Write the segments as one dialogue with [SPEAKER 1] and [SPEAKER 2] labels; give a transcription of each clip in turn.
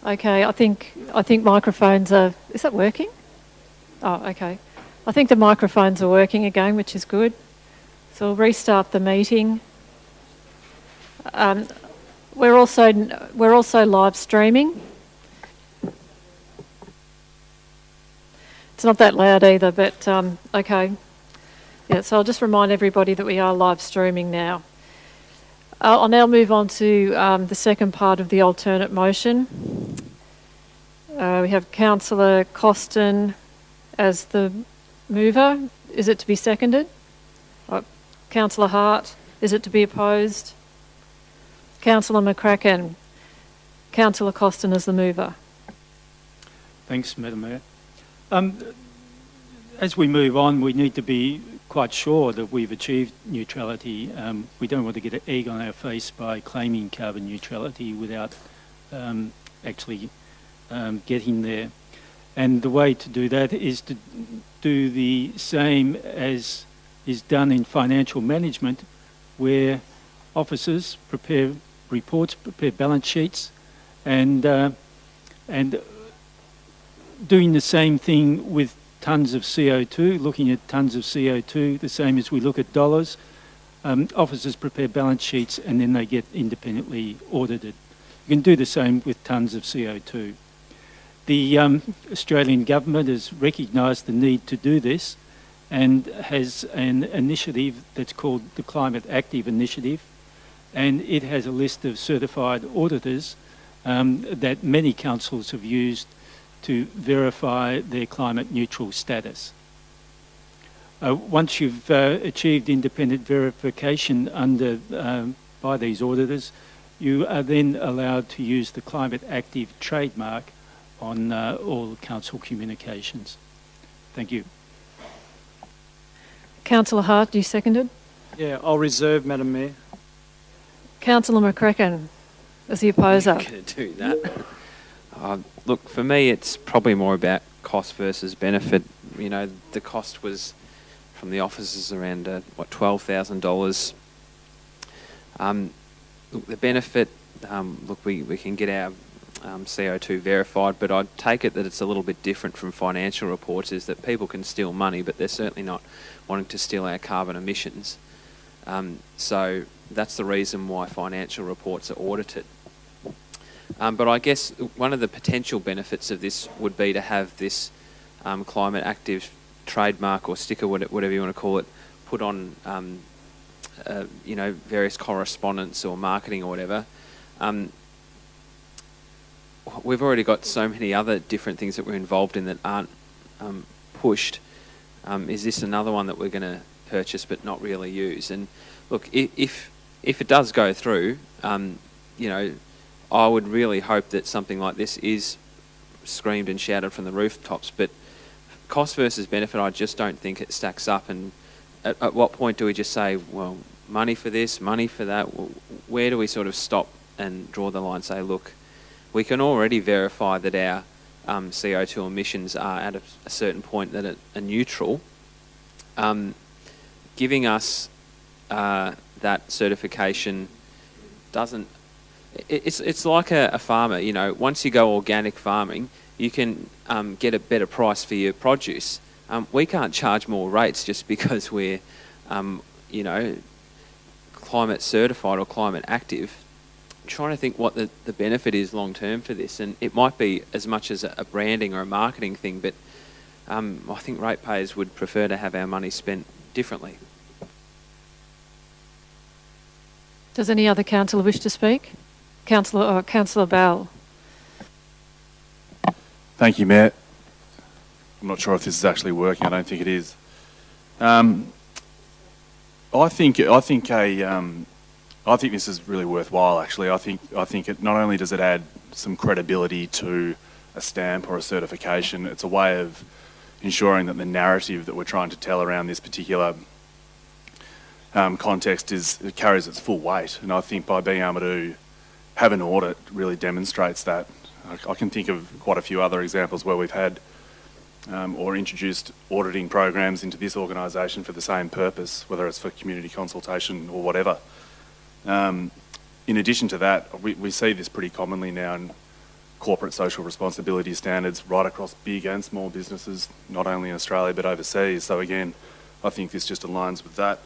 [SPEAKER 1] Okay, I think microphones are... Is that working? Oh, okay. I think the microphones are working again, which is good. So we'll restart the meeting. We're also live streaming. It's not that loud either, but okay. Yeah, so I'll just remind everybody that we are live streaming now. I'll now move on to the second part of the alternate motion. We have Councillor Costin as the mover. Is it to be seconded? Councillor Hart, is it to be opposed? Councillor McCracken. Councillor Costin as the mover.
[SPEAKER 2] Thanks, Madam Mayor. As we move on, we need to be quite sure that we've achieved neutrality. We don't want to get an egg on our face by claiming carbon neutrality without actually getting there. And the way to do that is to do the same as is done in financial management, where officers prepare reports, prepare balance sheets, and doing the same thing with tonnes of CO2, looking at tonnes of CO2, the same as we look at dollars. Officers prepare balance sheets and then they get independently audited. You can do the same with tonnes of CO2. The Australian government has recognised the need to do this and has an initiative that's called the Climate Active Initiative, and it has a list of certified auditors that many councils have used to verify their climate neutral status. Once you've achieved independent verification by these auditors, you are then allowed to use the Climate Active trademark on all council communications. Thank you.
[SPEAKER 1] Councillor Hart, you seconded?
[SPEAKER 3] Yeah, I'll reserve, Madam Mayor.
[SPEAKER 1] Councillor McCracken as the opposer.
[SPEAKER 4] I'm going to do that. Look, for me, it's probably more about cost versus benefit. You know, the cost was from the officers around, $12,000. Look, the benefit, look, we can get our CO2 verified, but I'd take it that it's a little bit different from financial reports, is that people can steal money, but they're certainly not wanting to steal our carbon emissions. So that's the reason why financial reports are audited. But I guess one of the potential benefits of this would be to have this climate active trademark or sticker, whatever you want to call it, put on you know, various correspondence or marketing or whatever. We've already got so many other different things that we're involved in that aren't pushed. Is this another one that we're going to purchase but not really use? And look, if it does go through, you know, I would really hope that something like this is screamed and shouted from the rooftops. But cost versus benefit, I just don't think it stacks up. And at what point do we just say, well, money for this, money for that? Where do we sort of stop and draw the line and say, look, we can already verify that our CO2 emissions are at a certain point that are neutral. Giving us that certification doesn't... It's like a farmer, you know. Once you go organic farming, you can get a better price for your produce. We can't charge more rates just because we're, you know, climate certified or climate active. I'm trying to think what the benefit is long term for this, and it might be as much as a branding or a marketing thing, but I think ratepayers would prefer to have our money spent differently.
[SPEAKER 1] Does any other councillor wish to speak? Councillor Bell.
[SPEAKER 5] Thank you, Mayor. I'm not sure if this is actually working. I don't think it is. I think this is really worthwhile. Actually, I think it not only does it add some credibility to a stamp or a certification, it's a way of ensuring that the narrative that we're trying to tell around this particular context it carries its full weight. And I think by being able to have an audit really demonstrates that. I can think of quite a few other examples where we've had or introduced auditing programs into this organisation for the same purpose, whether it's for community consultation or whatever. In addition to that, we see this pretty commonly now in corporate social responsibility standards right across big and small businesses, not only in Australia but overseas. So again, I think this just aligns with that.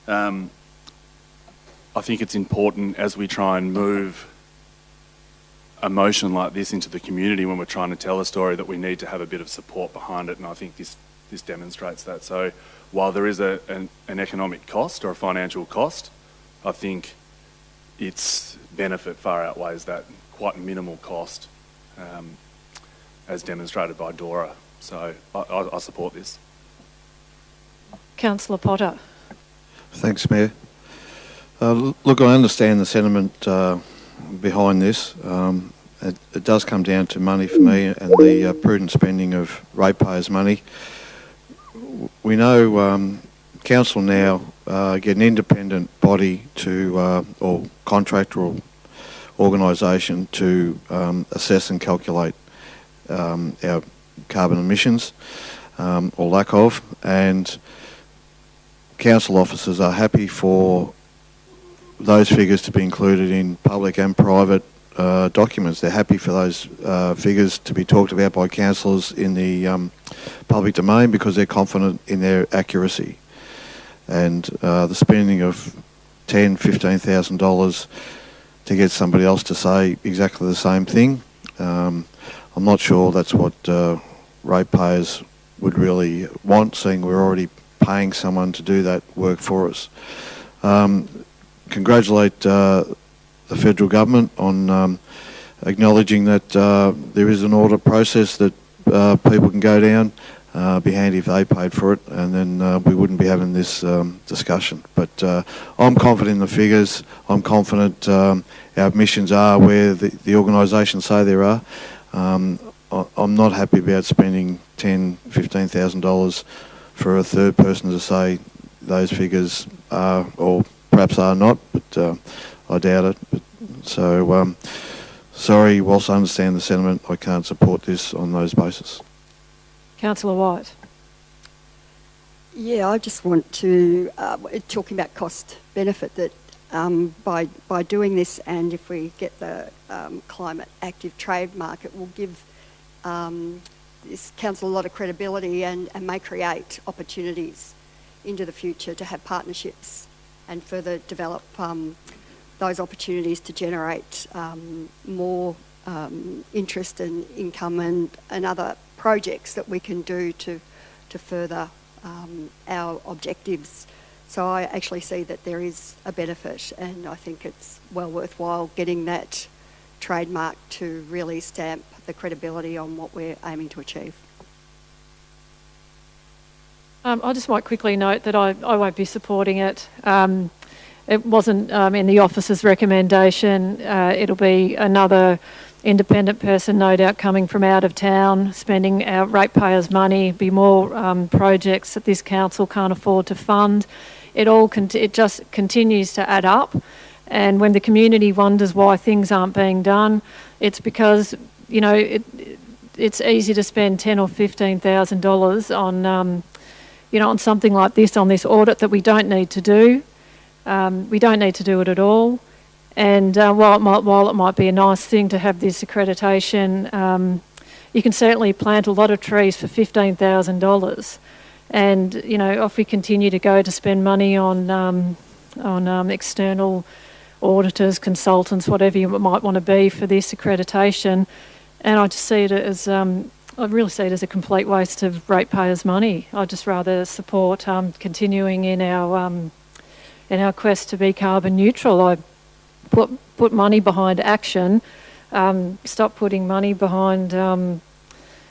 [SPEAKER 5] I think it's important as we try and move a motion like this into the community when we're trying to tell a story that we need to have a bit of support behind it, and I think this demonstrates that. So while there is an economic cost or a financial cost, I think its benefit far outweighs that quite minimal cost as demonstrated by Dora. So I support this.
[SPEAKER 1] Councillor Potter.
[SPEAKER 6] Thanks, Mayor. Look, I understand the sentiment behind this. It does come down to money for me and the prudent spending of ratepayers' money. We know council now get an independent body to or contractor or organisation to assess and calculate our carbon emissions or lack of, and council officers are happy for those figures to be included in public and private documents. They're happy for those figures to be talked about by councillors in the public domain because they're confident in their accuracy. And the spending of $10,000, $15,000 to get somebody else to say exactly the same thing, I'm not sure that's what ratepayers would really want, seeing we're already paying someone to do that work for us. Congratulate the federal government on acknowledging that there is an audit process that people can go down. Be handy if they paid for it, and then we wouldn't be having this discussion. But I'm confident in the figures. I'm confident our emissions are where the organisations say there are. I'm not happy about spending $10,000, $15,000 for a third person to say those figures are or perhaps are not, but I doubt it. But, so, sorry, whilst I understand the sentiment, I can't support this on those bases.
[SPEAKER 1] Councillor White.
[SPEAKER 7] Yeah, I just want to, talking about cost benefit, that by doing this, and if we get the climate active trademark, it will give this council a lot of credibility and may create opportunities into the future to have partnerships and further develop those opportunities to generate more interest and income and other projects that we can do to further our objectives. So I actually see that there is a benefit, and I think it's well worthwhile getting that trademark to really stamp the credibility on what we're aiming to achieve.
[SPEAKER 1] I just might quickly note that I won't be supporting it. It wasn't in the officer's recommendation. It'll be another independent person, no doubt, coming from out of town, spending our ratepayers' money, be more projects that this council can't afford to fund. It just continues to add up. And when the community wonders why things aren't being done, it's because, you know, it's easy to spend $10,000 or $15,000 on, on something like this, on this audit that we don't need to do. We don't need to do it at all. And while it might be a nice thing to have this accreditation, you can certainly plant a lot of trees for $15,000. And, if we continue to go to spend money on external auditors, consultants, whatever you might want to be for this accreditation, and I just see it as, I really see it as a complete waste of ratepayers' money. I'd just rather support continuing in our quest to be carbon neutral. I put money behind action, stop putting money behind,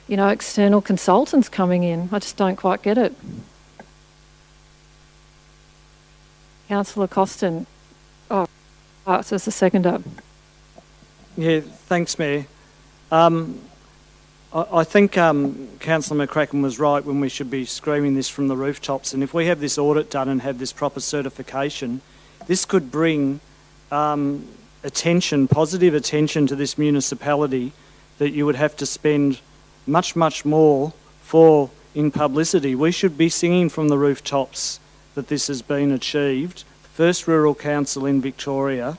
[SPEAKER 1] external consultants coming in. I just don't quite get it. Councillor Costin. So it's the seconder.
[SPEAKER 3] Yeah, thanks, Mayor. I think Councillor McCracken was right when we should be screaming this from the rooftops, and if we have this audit done and have this proper certification, this could bring positive attention to this municipality that you would have to spend much, much more for in publicity. We should be singing from the rooftops that this has been achieved. First rural council in Victoria,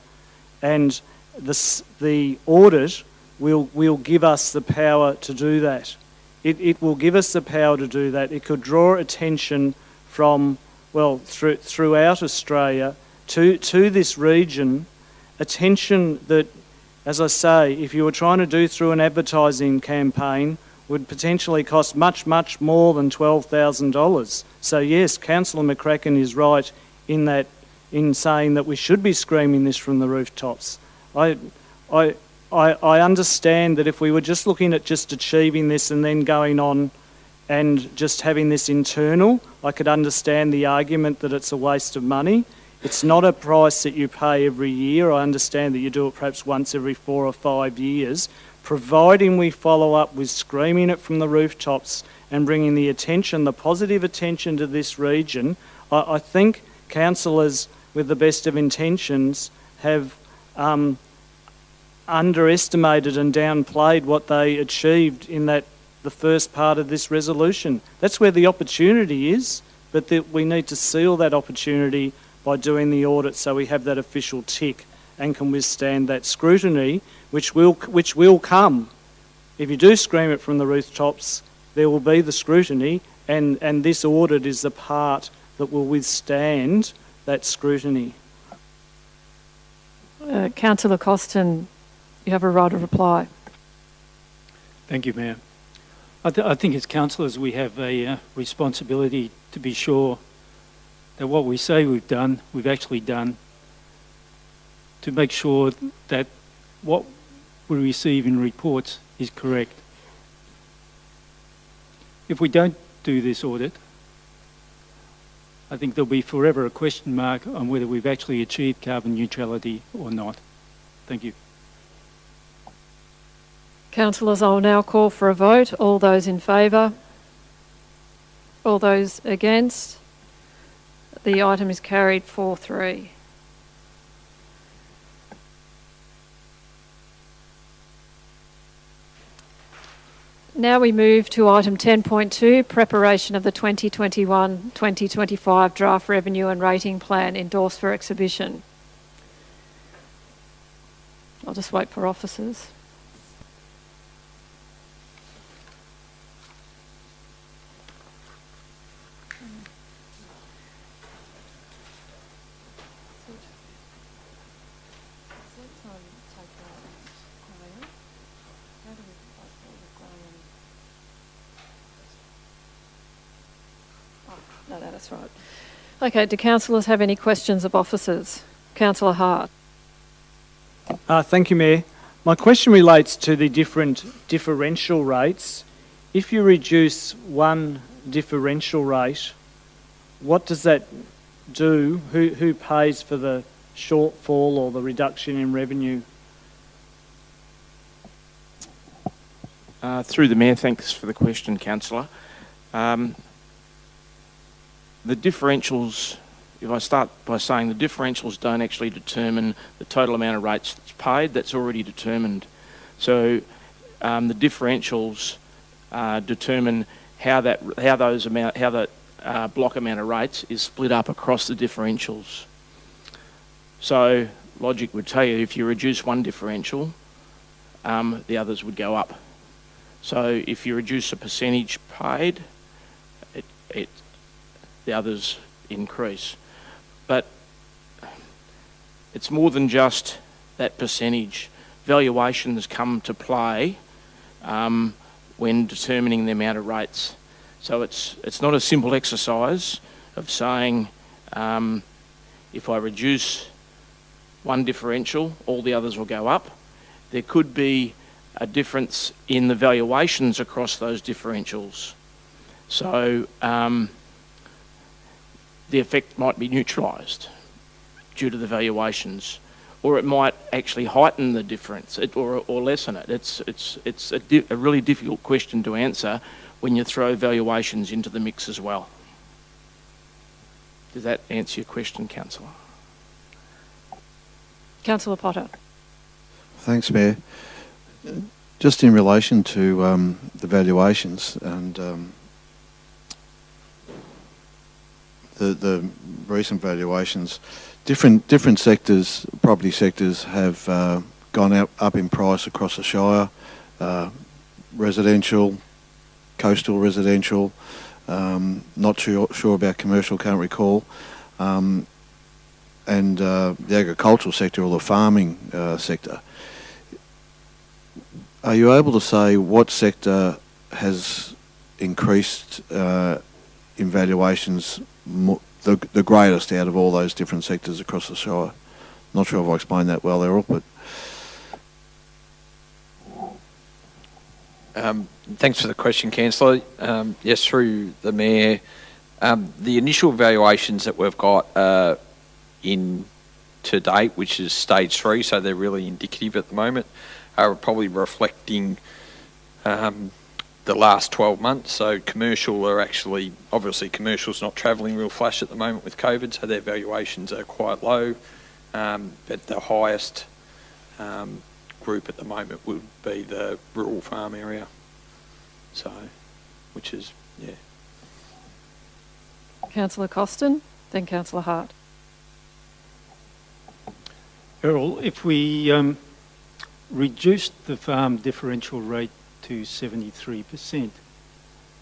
[SPEAKER 3] and the audit will give us the power to do that. It will give us the power to do that. It could draw attention from, well, throughout Australia to this region, attention that, as I say, if you were trying to do through an advertising campaign, would potentially cost much, much more than $12,000. So yes, Councillor McCracken is right in saying that we should be screaming this from the rooftops. I understand that if we were just looking at just achieving this and then going on and just having this internal, I could understand the argument that it's a waste of money. It's not a price that you pay every year. I understand that you do it perhaps once every 4 or 5 years. Providing we follow up with screaming it from the rooftops and bringing the attention, the positive attention to this region, I think councillors with the best of intentions have underestimated and downplayed what they achieved in the first part of this resolution. That's where the opportunity is, but we need to seal that opportunity by doing the audit so we have that official tick and can withstand that scrutiny, which will come. If you do scream it from the rooftops, there will be the scrutiny, and this audit is the part that will withstand that scrutiny.
[SPEAKER 1] Councillor Costin, you have a right of reply.
[SPEAKER 2] Thank you, Mayor. I think as councillors we have a responsibility to be sure that what we say we've done, we've actually done, to make sure that what we receive in reports is correct. If we don't do this audit, I think there'll be forever a question mark on whether we've actually achieved carbon neutrality or not. Thank you.
[SPEAKER 1] Councillors, I will now call for a vote. All those in favour? All those against? The item is carried 4-3. Now we move to item 10.2, preparation of the 2021-2025 draft revenue and rating plan endorsed for exhibition. I'll just wait for officers. No, that's right. Okay, do councillors have any questions of officers? Councillor Hart.
[SPEAKER 3] Thank you, Mayor. My question relates to the different differential rates. If you reduce one differential rate, what does that do? Who pays for the shortfall or the reduction in revenue?
[SPEAKER 8] Through the Mayor, thanks for the question, Councillor. The differentials, if I start by saying the differentials don't actually determine the total amount of rates that's paid, that's already determined. So the differentials determine how that block amount of rates is split up across the differentials. So logic would tell you if you reduce one differential, the others would go up. So if you reduce a percentage paid, the others increase. But it's more than just that percentage. Valuations come to play when determining the amount of rates. So it's not a simple exercise of saying if I reduce one differential, all the others will go up. There could be a difference in the valuations across those differentials. So the effect might be neutralised due to the valuations, or it might actually heighten the difference or lessen it. It's a really difficult question to answer when you throw valuations into the mix as well. Does that answer your question, Councillor?
[SPEAKER 1] Councillor Potter.
[SPEAKER 6] Thanks, Mayor. Just in relation to the valuations and the recent valuations, different sectors, property sectors, have gone up in price across the Shire, residential, coastal residential, not sure about commercial, can't recall, and the agricultural sector or the farming sector. Are you able to say what sector has increased in valuations the greatest out of all those different sectors across the Shire? Not sure if I explained that well, Errol, but...
[SPEAKER 9] Thanks for the question, Councillor. Yes, through the Mayor, the initial valuations that we've got in to date, which is stage 3, so they're really indicative at the moment, are probably reflecting the last 12 months. So commercial are actually, obviously commercial's not travelling real flash at the moment with COVID, so their valuations are quite low. But the highest group at the moment would be the rural farm area. So, which is, yeah.
[SPEAKER 1] Councillor Costin, then Councillor Hart.
[SPEAKER 2] Errol, if we reduced the farm differential rate to 73%,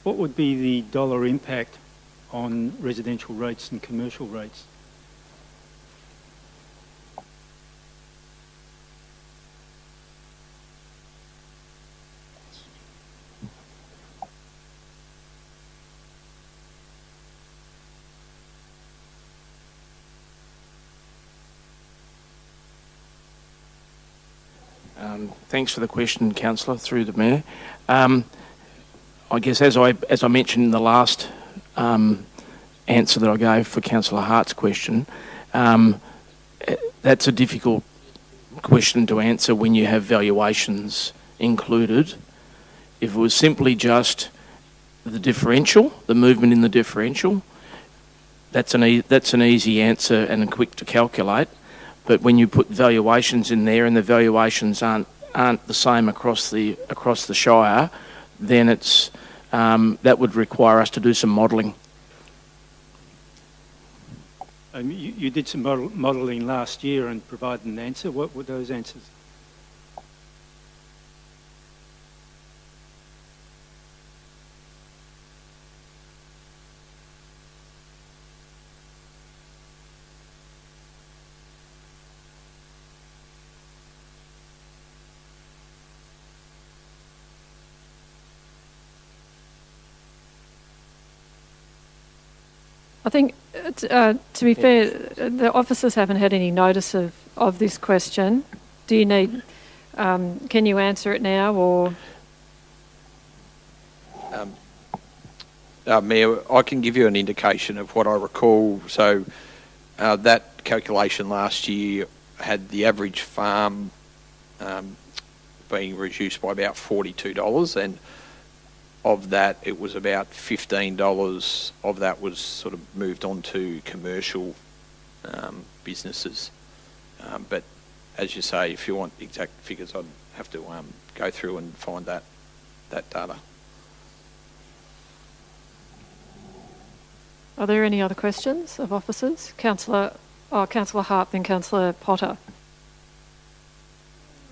[SPEAKER 2] what would be the dollar impact on residential rates and commercial rates?
[SPEAKER 8] Thanks for the question, Councillor, through the Mayor. I guess as I mentioned in the last answer that I gave for Councillor Hart's question, that's a difficult question to answer when you have valuations included. If it was simply just the differential, the movement in the differential, that's an easy answer and quick to calculate. But when you put valuations in there and the valuations aren't the same across the Shire, then it's that would require us to do some modelling.
[SPEAKER 2] You did some modelling last year and provided an answer. What were those answers?
[SPEAKER 1] I think, to be fair, the officers haven't had any notice of this question. Do you need, can you answer it now or?
[SPEAKER 9] Mayor, I can give you an indication of what I recall. So that calculation last year had the average farm being reduced by about $42, and of that, it was about $15 of that was sort of moved on to commercial businesses. But as you say, if you want exact figures, I'd have to go through and find that data.
[SPEAKER 1] Are there any other questions of officers? Councillor Hart, then Councillor Potter.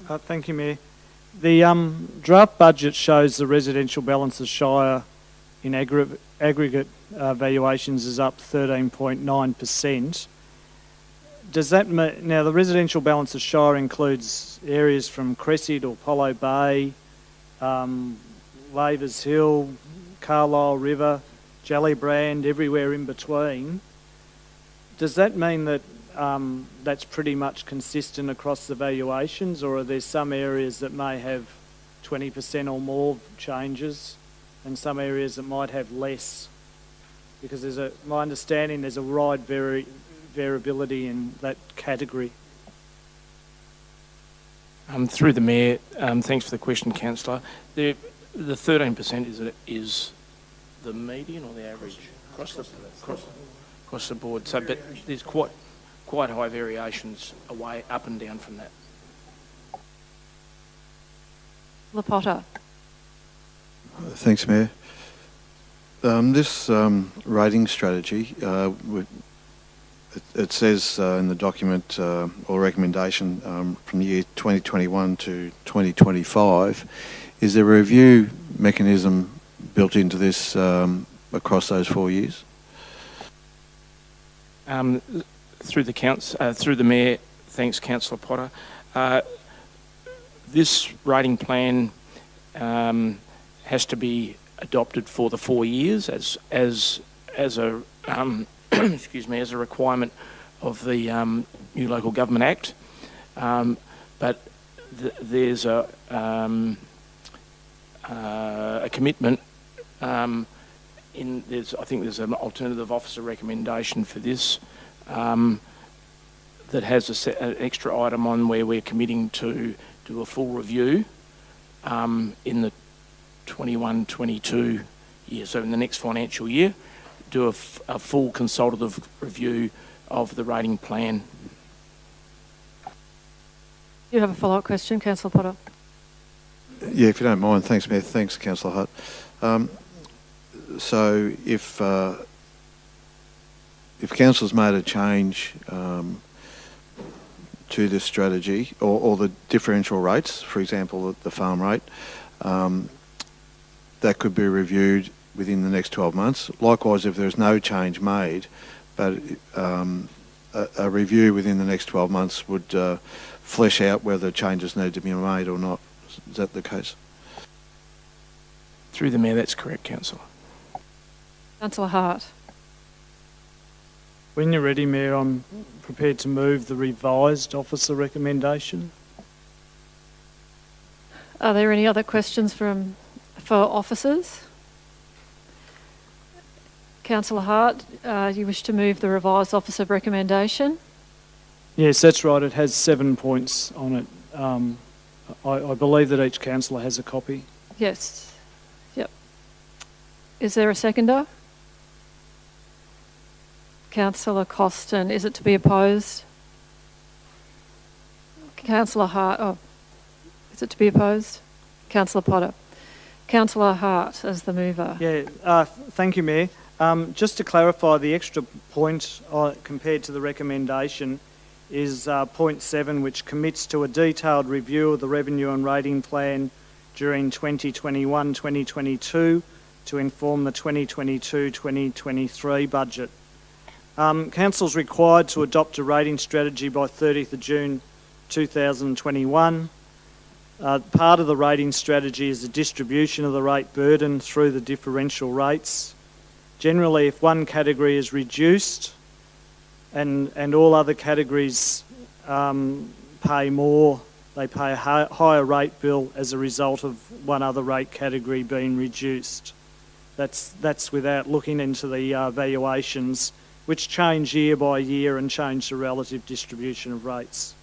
[SPEAKER 3] Thank you, Mayor. The draft budget shows the residential balance of Shire in aggregate valuations is up 13.9%. Does that mean, now the residential balance of Shire includes areas from Cressid or Polo Bay, Lavers Hill, Carlisle River, Jellybrand, everywhere in between. Does that mean that that's pretty much consistent across the valuations, or are there some areas that may have 20% or more changes and some areas that might have less? Because my understanding there's a wide variability in that category.
[SPEAKER 8] Through the Mayor, thanks for the question, Councillor. The 13% is the median or the average across the board. So, but there's quite high variations away up and down from that.
[SPEAKER 1] Potter.
[SPEAKER 6] Thanks, Mayor. This rating strategy, it says in the document or recommendation from the year 2021 to 2025, is there a review mechanism built into this across those 4 years?
[SPEAKER 8] Through the Mayor, thanks, Councillor Potter. This rating plan has to be adopted for the 4 years as a excuse me, as a requirement of the new Local Government Act. But there's a commitment. I think there's an alternative officer recommendation for this that has an extra item on where we're committing to do a full review in the 21-22 year, so in the next financial year, do a full consultative review of the rating plan.
[SPEAKER 1] You have a follow-up question, Councillor Potter?
[SPEAKER 6] Yeah, if you don't mind. Thanks, Mayor. Thanks, Councillor Hutt. So if Council's made a change to this strategy or the differential rates, for example, the farm rate, that could be reviewed within the next 12 months. Likewise, if there's no change made, but a review within the next 12 months would flesh out whether changes need to be made or not. Is that the case?
[SPEAKER 8] Through the Mayor, that's correct, Councillor.
[SPEAKER 1] Councillor Hart.
[SPEAKER 3] When you're ready, Mayor, I'm prepared to move the revised officer recommendation.
[SPEAKER 1] Are there any other questions for officers? Councillor Hart, you wish to move the revised officer recommendation?
[SPEAKER 3] Yes, that's right. It has 7 points on it. I believe that each councillor has a copy.
[SPEAKER 1] Yes. Yep. Is there a seconder? Councillor Costin, is it to be opposed? Councillor Hart, is it to be opposed? Councillor Potter. Councillor Hart as the mover.
[SPEAKER 3] Yeah, thank you, Mayor. Just to clarify, the extra point compared to the recommendation is point 7, which commits to a detailed review of the revenue and rating plan during 2021-2022 to inform the 2022-2023 budget. Council's required to adopt a rating strategy by 30th of June 2021. Part of the rating strategy is the distribution of the rate burden through the differential rates. Generally, if one category is reduced and all other categories pay more, they pay a higher rate bill as a result of one other rate category being reduced. That's without looking into the valuations, which change year by year and change the relative distribution of rates.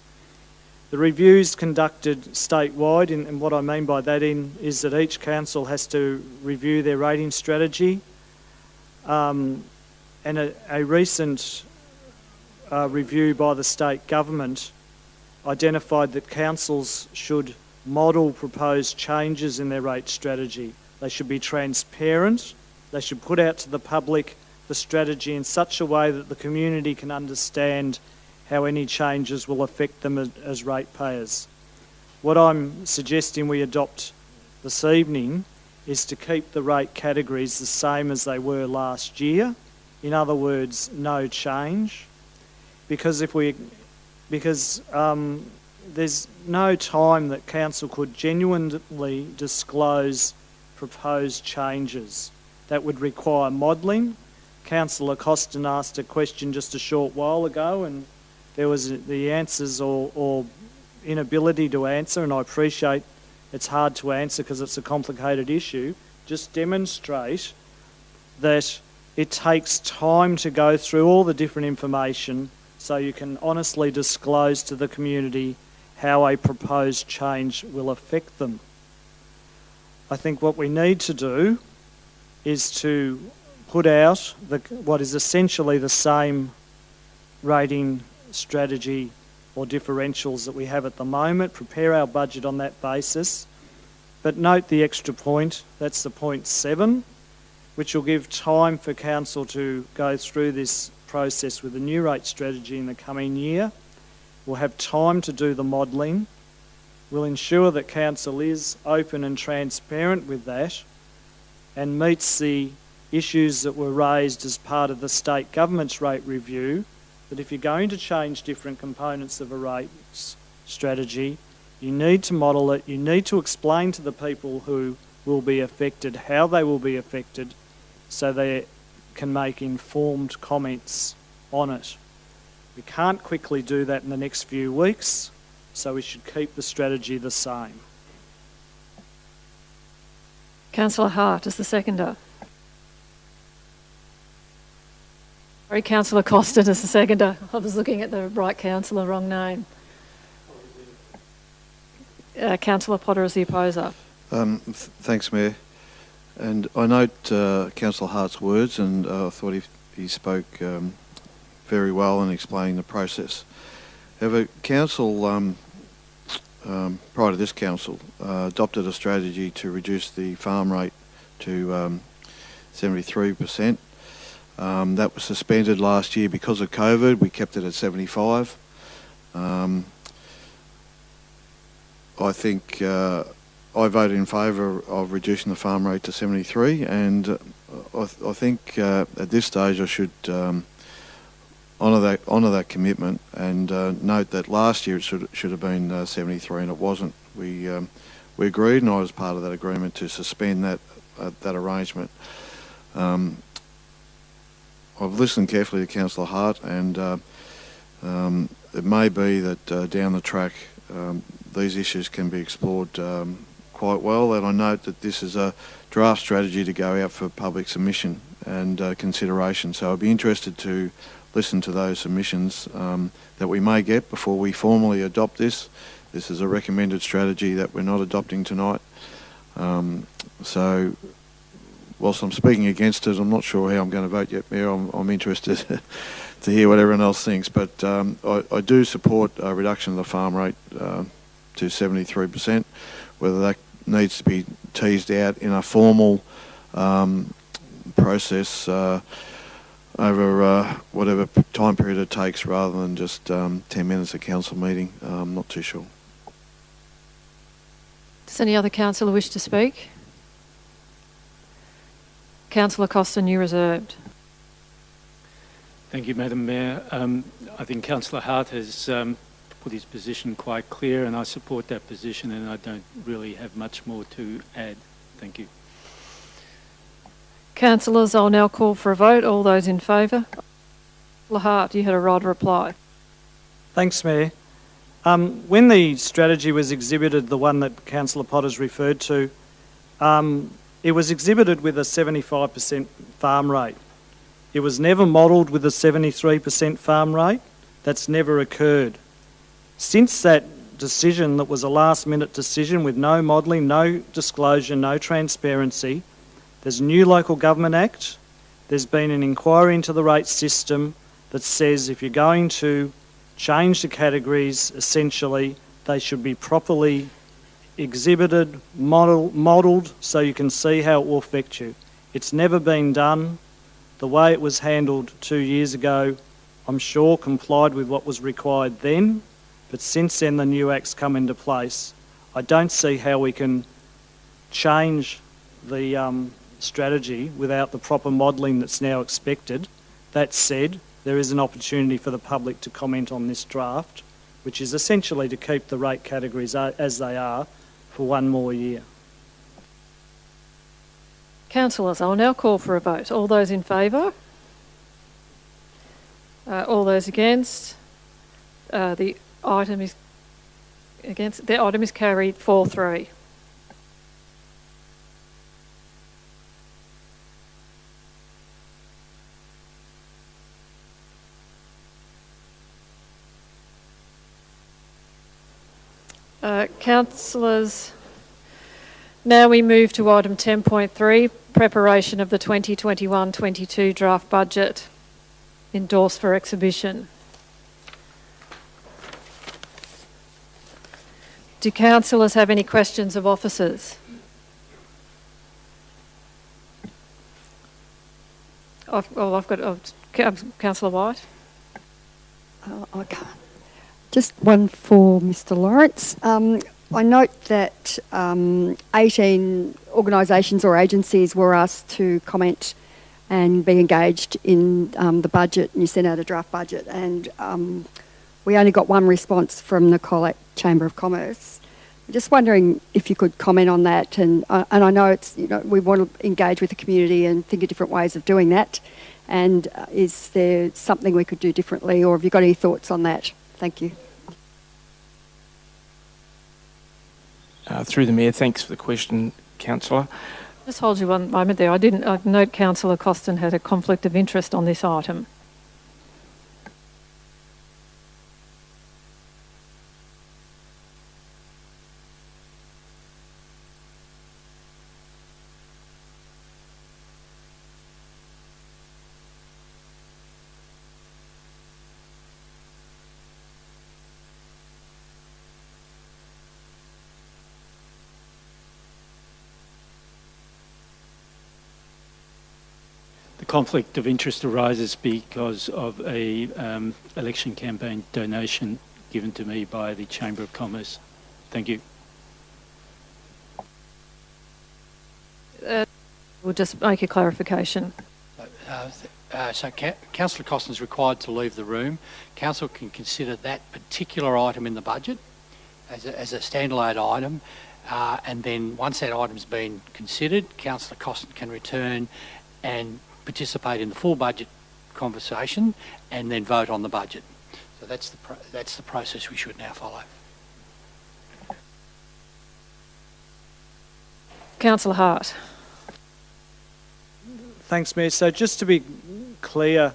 [SPEAKER 3] The reviews conducted statewide, and what I mean by that is that each council has to review their rating strategy. And a recent review by the state government identified that councils should model proposed changes in their rate strategy. They should be transparent. They should put out to the public the strategy in such a way that the community can understand how any changes will affect them as ratepayers. What I'm suggesting we adopt this evening is to keep the rate categories the same as they were last year. In other words, no change. Because there's no time that council could genuinely disclose proposed changes. That would require modelling. Councillor Costin asked a question just a short while ago, and there was the answers or inability to answer, and I appreciate it's hard to answer because it's a complicated issue. Just demonstrate that it takes time to go through all the different information so you can honestly disclose to the community how a proposed change will affect them. I think what we need to do is to put out what is essentially the same rating strategy or differentials that we have at the moment, prepare our budget on that basis, but note the extra point, that's the point 7, which will give time for council to go through this process with a new rate strategy in the coming year. We'll have time to do the modelling. We'll ensure that Council is open and transparent with that and meets the issues that were raised as part of the state government's rate review, that if you're going to change different components of a rates strategy, you need to model it, you need to explain to the people who will be affected how they will be affected so they can make informed comments on it. We can't quickly do that in the next few weeks, so we should keep the strategy the same.
[SPEAKER 1] Councillor Hart is the seconder. Sorry, Councillor Costin is the seconder. I was looking at the right councillor, wrong name. Councillor Potter is the opposer.
[SPEAKER 6] Thanks, Mayor. And I note Councillor Hart's words, and I thought he spoke very well in explaining the process. However, Council, prior to this Council, adopted a strategy to reduce the farm rate to 73%. That was suspended last year because of COVID. We kept it at 75. I think I voted in favour of reducing the farm rate to 73, and I think at this stage I should honour that commitment and note that last year it should have been 73 and it wasn't. We agreed, and I was part of that agreement to suspend that arrangement. I've listened carefully to Councillor Hart, and it may be that down the track these issues can be explored quite well, and I note that this is a draft strategy to go out for public submission and consideration, so I'd be interested to listen to those submissions that we may get before we formally adopt this. This is a recommended strategy that we're not adopting tonight, so whilst I'm speaking against it, I'm not sure how I'm going to vote yet, Mayor. I'm interested to hear what everyone else thinks, but I do support a reduction of the farm rate to 73%. Whether that needs to be teased out in a formal process over whatever time period it takes, rather than just 10 minutes at council meeting, I'm not too sure.
[SPEAKER 1] Does any other councillor wish to speak? Councillor Costin, you reserved.
[SPEAKER 2] Thank you, Madam Mayor. I think Councillor Hart has put his position quite clear, and I support that position, and I don't really have much more to add. Thank you.
[SPEAKER 1] Councillors, I'll now call for a vote. All those in favour? Councillor Hart, you had a right to reply.
[SPEAKER 3] Thanks, Mayor. When the strategy was exhibited, the one that Councillor Potter's referred to, it was exhibited with a 75% farm rate. It was never modelled with a 73% farm rate. That's never occurred. Since that decision, that was a last-minute decision with no modelling, no disclosure, no transparency, there's a new Local Government Act. There's been an inquiry into the rate system that says if you're going to change the categories, essentially, they should be properly exhibited, modelled, so you can see how it will affect you. It's never been done. The way it was handled 2 years ago, I'm sure, complied with what was required then, but since then the new Act's come into place. I don't see how we can change the strategy without the proper modelling that's now expected. That said, there is an opportunity for the public to comment on this draft, which is essentially to keep the rate categories as they are for one more year.
[SPEAKER 1] Councillors, I'll now call for a vote. All those in favour? All those against? The item is carried 4-3. Councillors, now we move to item 10.3, preparation of the 2021-22 draft budget, endorsed for exhibition. Do councillors have any questions of officers? Councillor White.
[SPEAKER 7] I can't. Just one for Mr. Lawrence. I note that 18 organisations or agencies were asked to comment and be engaged in the budget, and you sent out a draft budget, and we only got one response from the Colac Chamber of Commerce. I'm just wondering if you could comment on that, and I know it's, you know, we want to engage with the community and think of different ways of doing that, and is there something we could do differently, or have you got any thoughts on that? Thank you.
[SPEAKER 8] Through the Mayor, thanks for the question, Councillor.
[SPEAKER 1] Just hold you one moment there. I note Councillor Costin had a conflict of interest on this item.
[SPEAKER 2] Conflict of interest arises because of a election campaign donation given to me by the Chamber of Commerce. Thank you.
[SPEAKER 1] We'll just make a clarification.
[SPEAKER 10] So Councillor Costin is required to leave the room. Council can consider that particular item in the budget as a standalone item, and then once that item's been considered, Councillor Costin can return and participate in the full budget conversation and then vote on the budget. So that's the process we should now follow.
[SPEAKER 1] Councillor Hart.
[SPEAKER 3] Thanks, Mayor. So just to be clear,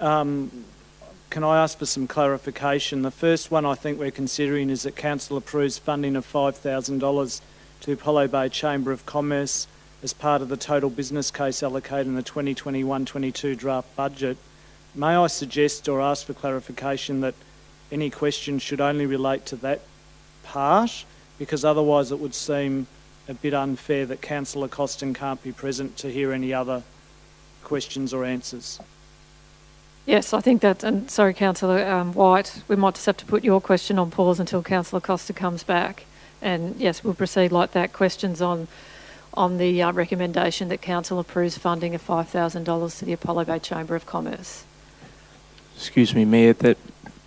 [SPEAKER 3] can I ask for some clarification? The first one I think we're considering is that Council approves funding of $5,000 to Apollo Bay Chamber of Commerce as part of the total business case allocated in the 2021-22 draft budget. May I suggest or ask for clarification that any questions should only relate to that part, because otherwise it would seem a bit unfair that Councillor Costin can't be present to hear any other questions or answers.
[SPEAKER 1] Yes, I think that, and sorry, Councillor White, we might just have to put your question on pause until Councillor Costa comes back. And yes, we'll proceed like that. Questions on the recommendation that Council approves funding of $5,000 to the Apollo Bay Chamber of Commerce.
[SPEAKER 8] Excuse me, Mayor, that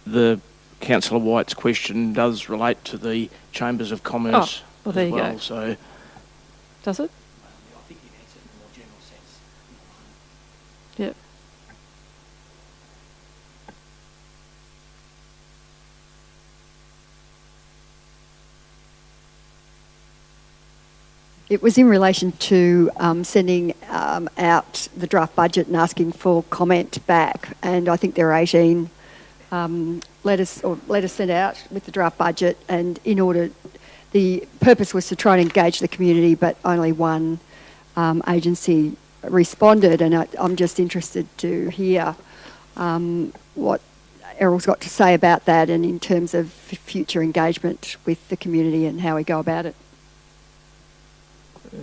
[SPEAKER 8] the Councillor White's question does relate to the Chambers of Commerce.
[SPEAKER 1] Oh, well, there you go.
[SPEAKER 8] So,
[SPEAKER 1] does it?
[SPEAKER 10] I think you answered in a more general sense.
[SPEAKER 1] Yep.
[SPEAKER 7] It was in relation to sending out the draft budget and asking for comment back, and I think there are 18 letters sent out with the draft budget, and in order, the purpose was to try and engage the community, but only one agency responded, and I'm just interested to hear what Errol's got to say about that, and in terms of future engagement with the community and how we go about it.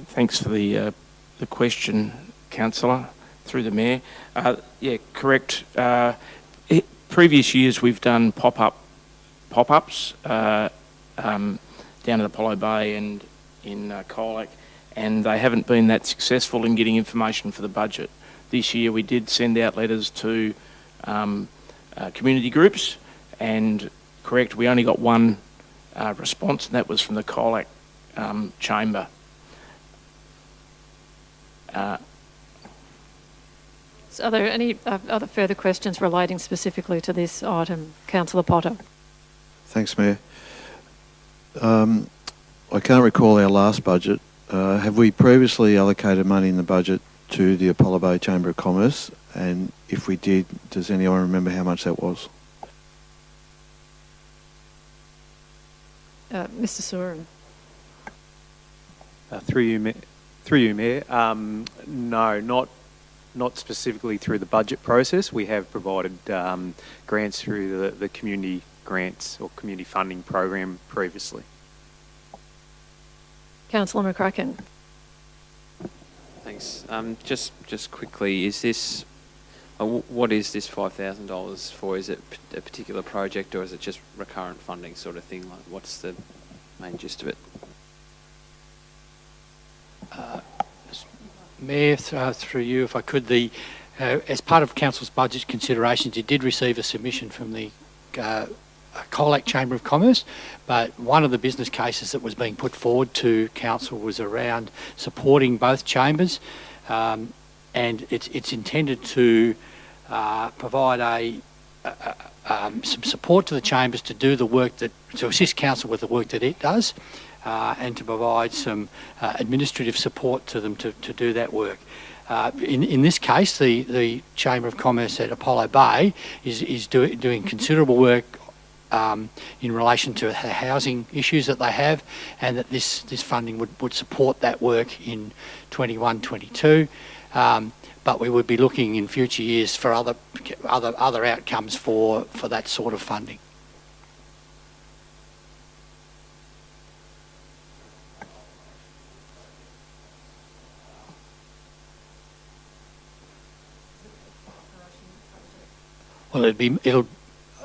[SPEAKER 8] thanks for the question, Councillor, through the Mayor. Yeah, correct. Previous years we've done pop-ups down at Apollo Bay and in Colac, and they haven't been that successful in getting information for the budget. This year we did send out letters to community groups, and correct, we only got one response, and that was from the Colac Chamber.
[SPEAKER 1] Are there any other further questions relating specifically to this item? Councillor Potter.
[SPEAKER 6] Thanks, Mayor. I can't recall our last budget. Have we previously allocated money in the budget to the Apollo Bay Chamber of Commerce? And if we did, does anyone remember how much that was?
[SPEAKER 1] Mr. Surin.
[SPEAKER 11] Through you, Mayor. No, not specifically through the budget process. We have provided grants through the community grants or community funding program previously.
[SPEAKER 1] Councillor McCracken.
[SPEAKER 4] Thanks. Just quickly, is this What is this $5,000 for? Is it a particular project, or is it just recurrent funding sort of thing? Like, what's the main gist of it?
[SPEAKER 10] Mayor, through you, if I could, as part of Council's budget considerations, it did receive a submission from the Colac Chamber of Commerce, but one of the business cases that was being put forward to Council was around supporting both chambers, and it's intended to provide some support to the chambers to do the work to assist Council with the work that it does, and to provide some administrative support to them to do that work. In this case, the Chamber of Commerce at Apollo Bay is doing considerable work in relation to the housing issues that they have, and that this funding would support that work in 21-22. But we would be looking in future years for other outcomes for that sort of funding.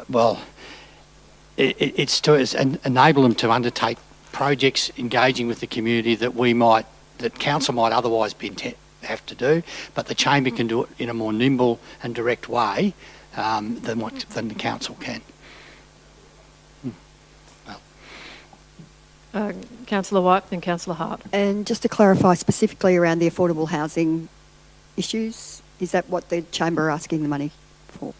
[SPEAKER 10] Well, it's to enable them to undertake projects engaging with the community that Council might otherwise have to do, but the Chamber can do it in a more nimble and direct way than the Council can.
[SPEAKER 1] Councillor White, then Councillor Hart.
[SPEAKER 7] And just to clarify specifically around the affordable housing issues, is that what the Chamber are asking the money for?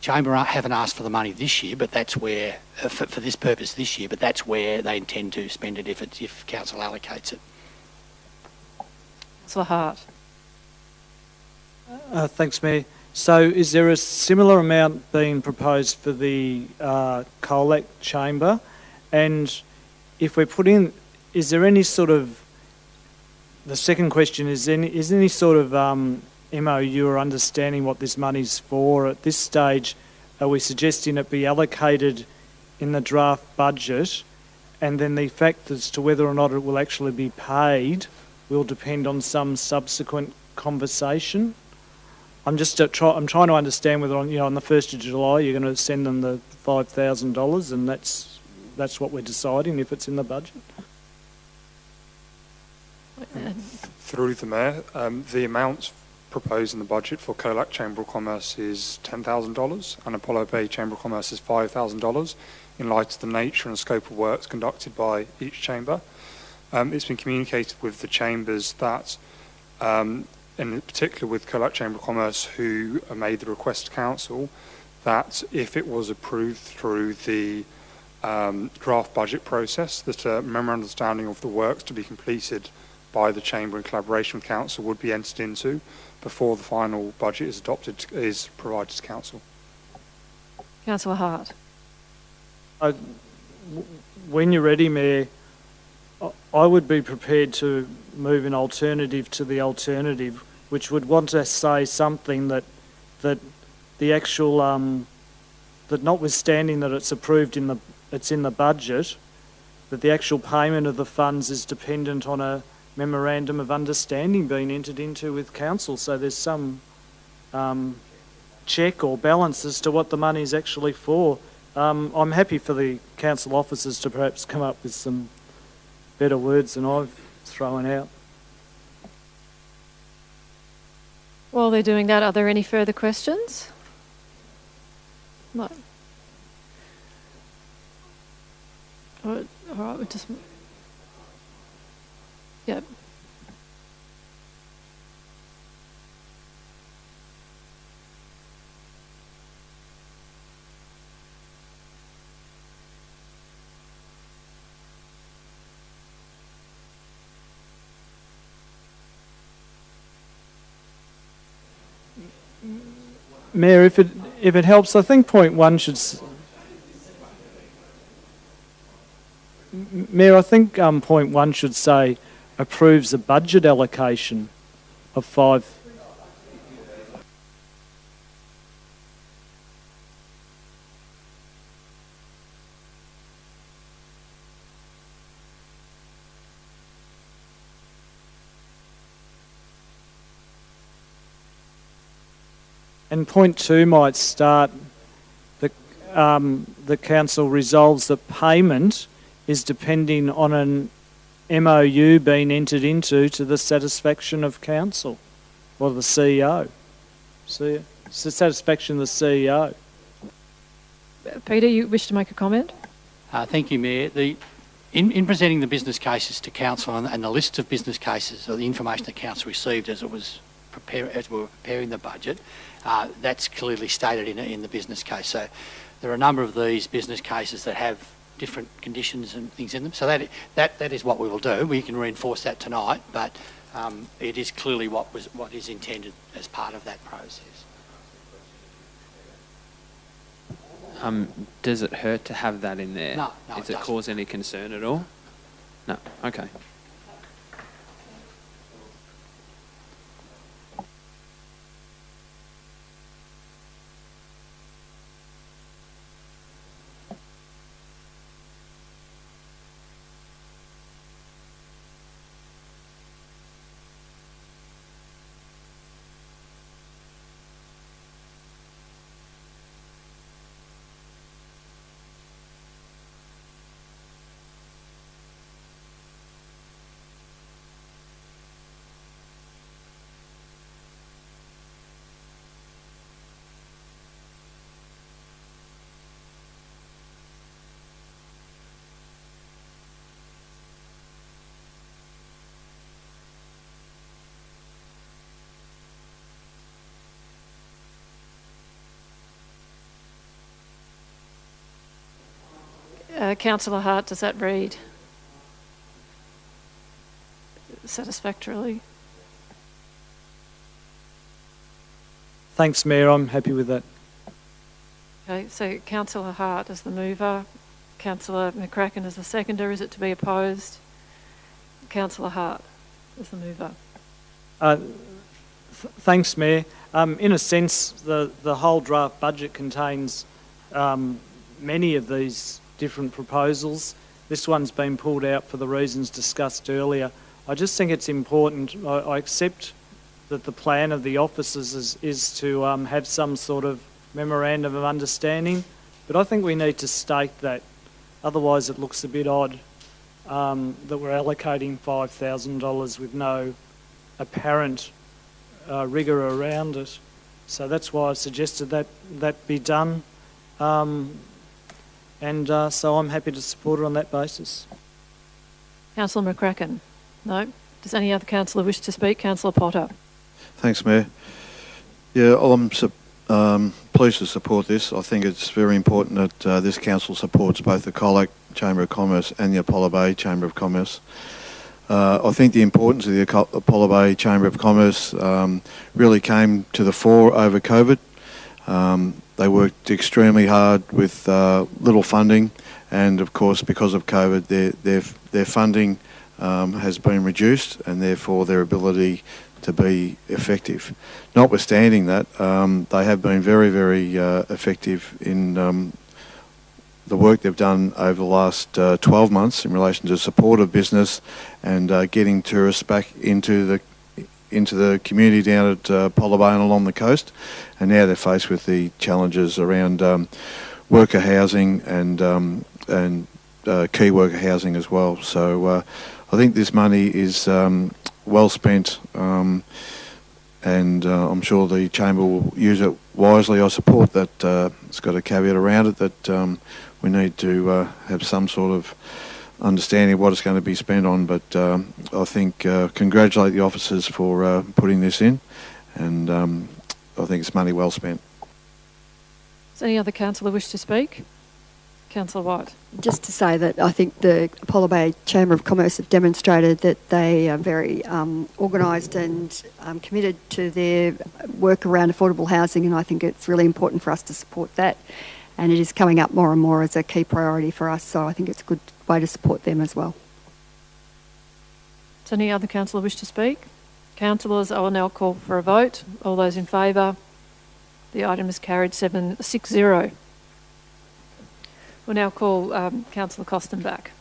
[SPEAKER 10] Chamber haven't asked for the money this year, but that's where, for this purpose this year, but that's where they intend to spend it if Council allocates it.
[SPEAKER 1] Councillor Hart.
[SPEAKER 3] Thanks, Mayor. So is there a similar amount being proposed for the Colac Chamber? And if we're putting, is there any sort of, the second question is any sort of MOU or understanding what this money's for at this stage? Are we suggesting it be allocated in the draft budget, and then the fact as to whether or not it will actually be paid will depend on some subsequent conversation? I'm just I'm trying to understand whether on the 1st of July you're going to send them the $5,000, and that's what we're deciding if it's in the budget.
[SPEAKER 12] Through the Mayor, the amounts proposed in the budget for Colac Chamber of Commerce is $10,000 and Apollo Bay Chamber of Commerce is $5,000 in light of the nature and scope of works conducted by each chamber. It's been communicated with the chambers that, in particular with Colac Chamber of Commerce, who made the request to Council, that if it was approved through the draft budget process, that a memorandum of understanding of the works to be completed by the Chamber in collaboration with Council would be entered into before the final budget is provided to Council.
[SPEAKER 1] Councillor Hart.
[SPEAKER 3] When you're ready, Mayor, I would be prepared to move an alternative to the alternative, which would want to say something that the actual that notwithstanding that it's approved it's in the budget, that the actual payment of the funds is dependent on a memorandum of understanding being entered into with Council, so there's some check or balance as to what the money is actually for. I'm happy for the Council officers to perhaps come up with some better words than I've thrown out.
[SPEAKER 1] While they're doing that, are there any further questions? No. All right, we'll just... Yep.
[SPEAKER 3] Mayor, if it helps, I think point one should... Mayor, I think point one should say approves a budget allocation of $5. And point 2 might start, the council resolves that payment is depending on an MOU being entered into to the satisfaction of council or the CEO. See, it's the satisfaction of the CEO.
[SPEAKER 1] Peter, you wish to make a comment?
[SPEAKER 10] Thank you, Mayor. In presenting the business cases to council and the list of business cases, or the information that council received as we were preparing the budget, that's clearly stated in the business case. So there are a number of these business cases that have different conditions and things in them. So that is what we will do. We can reinforce that tonight, but it is clearly what is intended as part of that process.
[SPEAKER 4] Does it hurt to have that in there?
[SPEAKER 10] No,
[SPEAKER 4] Does it cause any concern at all? No. Okay.
[SPEAKER 1] Councillor Hart, does that read satisfactorily?
[SPEAKER 3] Thanks, Mayor. I'm happy with that.
[SPEAKER 1] Okay, so Councillor Hart as the mover, Councillor McCracken as the seconder. Is it to be opposed? Councillor Hart as the mover.
[SPEAKER 3] Thanks, Mayor. In a sense, the whole draft budget contains many of these different proposals. This one's been pulled out for the reasons discussed earlier. I just think it's important. I accept that the plan of the officers is to have some sort of memorandum of understanding, but I think we need to state that. Otherwise it looks a bit odd that we're allocating $5,000 with no apparent rigour around it. So that's why I suggested that be done. So I'm happy to support it on that basis.
[SPEAKER 1] Councillor McCracken? No? Does any other councillor wish to speak? Councillor Potter?
[SPEAKER 6] Thanks, Mayor. Yeah, I'm pleased to support this. I think it's very important that this council supports both the Colac Chamber of Commerce and the Apollo Bay Chamber of Commerce. I think the importance of the Apollo Bay Chamber of Commerce really came to the fore over COVID. They worked extremely hard with little funding, and of course because of COVID their funding has been reduced, and therefore their ability to be effective. Notwithstanding that, they have been very, very effective in the work they've done over the last 12 months in relation to support of business and getting tourists back into the community down at Apollo Bay and along the coast, and now they're faced with the challenges around worker housing and key worker housing as well. So I think this money is well spent, and I'm sure the Chamber will use it wisely. I support that it's got a caveat around it that we need to have some sort of understanding of what it's going to be spent on, but I think congratulate the officers for putting this in, and I think it's money well spent.
[SPEAKER 1] Does any other councillor wish to speak? Councillor White?
[SPEAKER 7] Just to say that I think the Apollo Bay Chamber of Commerce have demonstrated that they are very organised and committed to their work around affordable housing, and I think it's really important for us to support that, and it is coming up more and more as a key priority for us, so I think it's a good way to support them as well.
[SPEAKER 1] Does any other councillor wish to speak? Councillors, I will now call for a vote. All those in favour? The item is carried 6-0. We'll now call Councillor Costin back.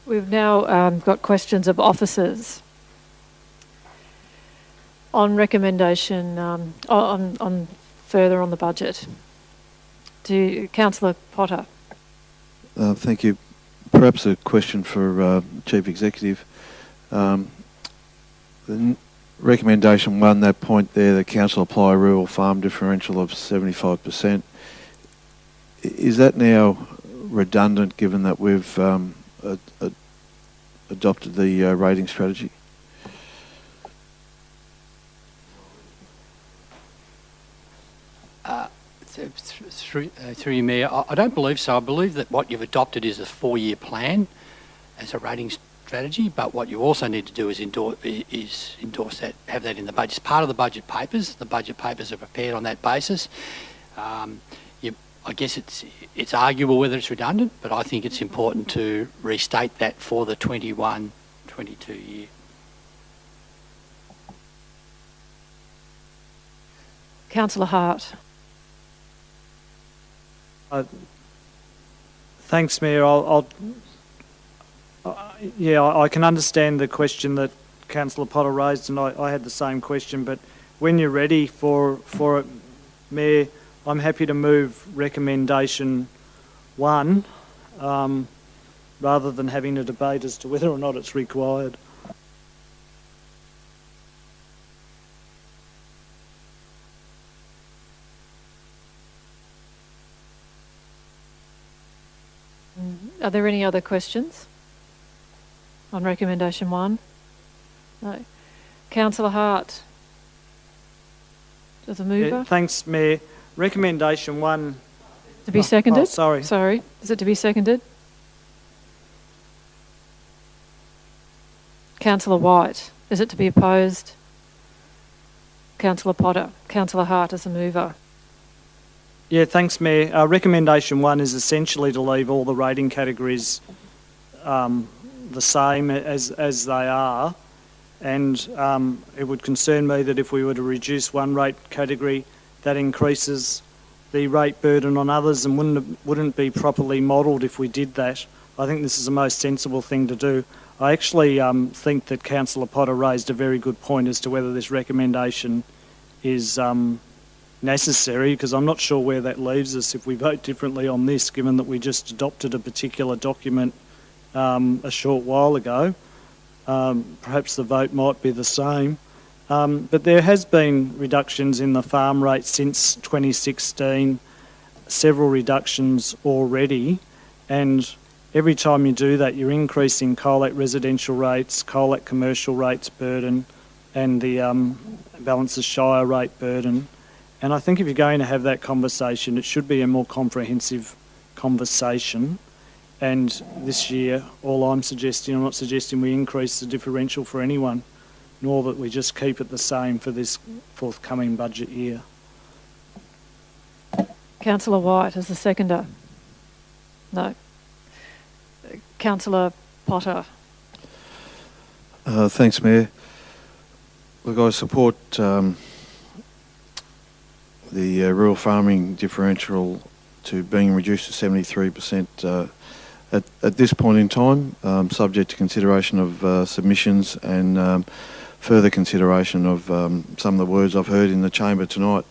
[SPEAKER 1] We've now got questions of officers. On recommendation, on further on the budget. Councillor Potter.
[SPEAKER 6] Thank you. Perhaps a question for Chief Executive. Recommendation 1, that point there, the council apply a rural farm differential of 75%. Is that now redundant given that we've adopted the rating strategy?
[SPEAKER 10] Through you, Mayor, I don't believe so. I believe that what you've adopted is a 4-year plan as a rating strategy, but what you also need to do is endorse that, have that in the budget. It's part of the budget papers. The budget papers are prepared on that basis. I guess it's arguable whether it's redundant, but I think it's important to restate that for the 21-22 year.
[SPEAKER 1] Councillor Hart.
[SPEAKER 3] Thanks, Mayor. I can understand the question that Councillor Potter raised, and I had the same question. But when you're ready for it, Mayor, I'm happy to move recommendation 1, rather than having a debate as to whether or not it's required.
[SPEAKER 1] Are there any other questions on recommendation 1? No. Councillor Hart, as a mover?
[SPEAKER 3] Yeah, thanks, Mayor. Recommendation 1...
[SPEAKER 1] To be seconded?
[SPEAKER 3] Oh, sorry.
[SPEAKER 1] Sorry. Is it to be seconded? Councillor White, is it to be opposed? Councillor Potter. Councillor Hart as a mover.
[SPEAKER 3] Yeah, thanks, Mayor. Recommendation 1 is essentially to leave all the rating categories the same as they are, and it would concern me that if we were to reduce one rate category, that increases the rate burden on others and wouldn't be properly modelled if we did that. I think this is the most sensible thing to do. I actually think that Councillor Potter raised a very good point as to whether this recommendation is necessary, because I'm not sure where that leaves us if we vote differently on this, given that we just adopted a particular document a short while ago. Perhaps the vote might be the same. But there has been reductions in the farm rate since 2016, several reductions already, and every time you do that, you're increasing Colac residential rates, Colac commercial rates burden, and the Balances Shire rate burden. And I think if you're going to have that conversation, it should be a more comprehensive conversation. And this year, I'm not suggesting we increase the differential for anyone, nor that we just keep it the same for this forthcoming budget year.
[SPEAKER 1] Councillor White as the seconder. No. Councillor Potter.
[SPEAKER 6] Thanks, Mayor. Look, I support the rural farming differential to being reduced to 73% at this point in time, subject to consideration of submissions and further consideration of some of the words I've heard in the chamber tonight.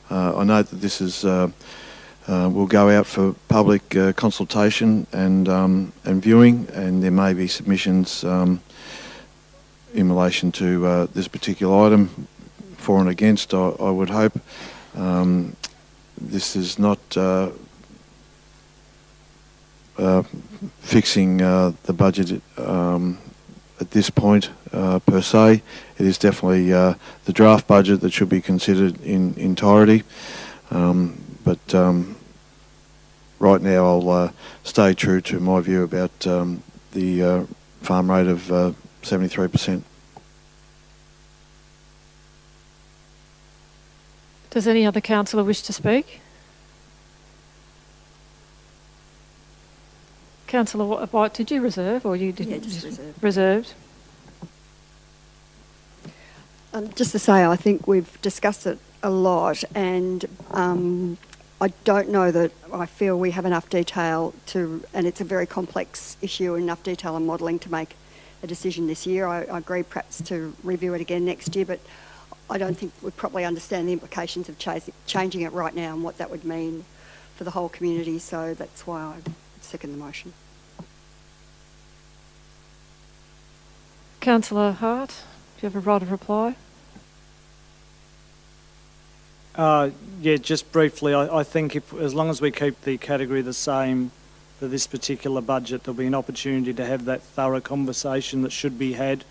[SPEAKER 6] I know that this is will go out for public consultation and viewing, and there may be submissions in relation to this particular item, for and against. I would hope. This is not fixing the budget at this point per se. It is definitely the draft budget that should be considered in entirety. But right now I'll stay true to my view about the farm rate of 73%.
[SPEAKER 1] Does any other councillor wish to speak? Councillor White, did you reserve or you didn't?
[SPEAKER 7] Yeah, just reserved.
[SPEAKER 1] Reserved.
[SPEAKER 7] Just to say, I think we've discussed it a lot, and I don't know that I feel we have enough detail to, and it's a very complex issue, enough detail and modelling to make a decision this year. I agree perhaps to review it again next year, but I don't think we properly understand the implications of changing it right now and what that would mean for the whole community, so that's why I second the motion.
[SPEAKER 1] Councillor Hart, do you have a right of reply?
[SPEAKER 3] Yeah, just briefly, I think as long as we keep the category the same for this particular budget, there'll be an opportunity to have that thorough conversation that should be had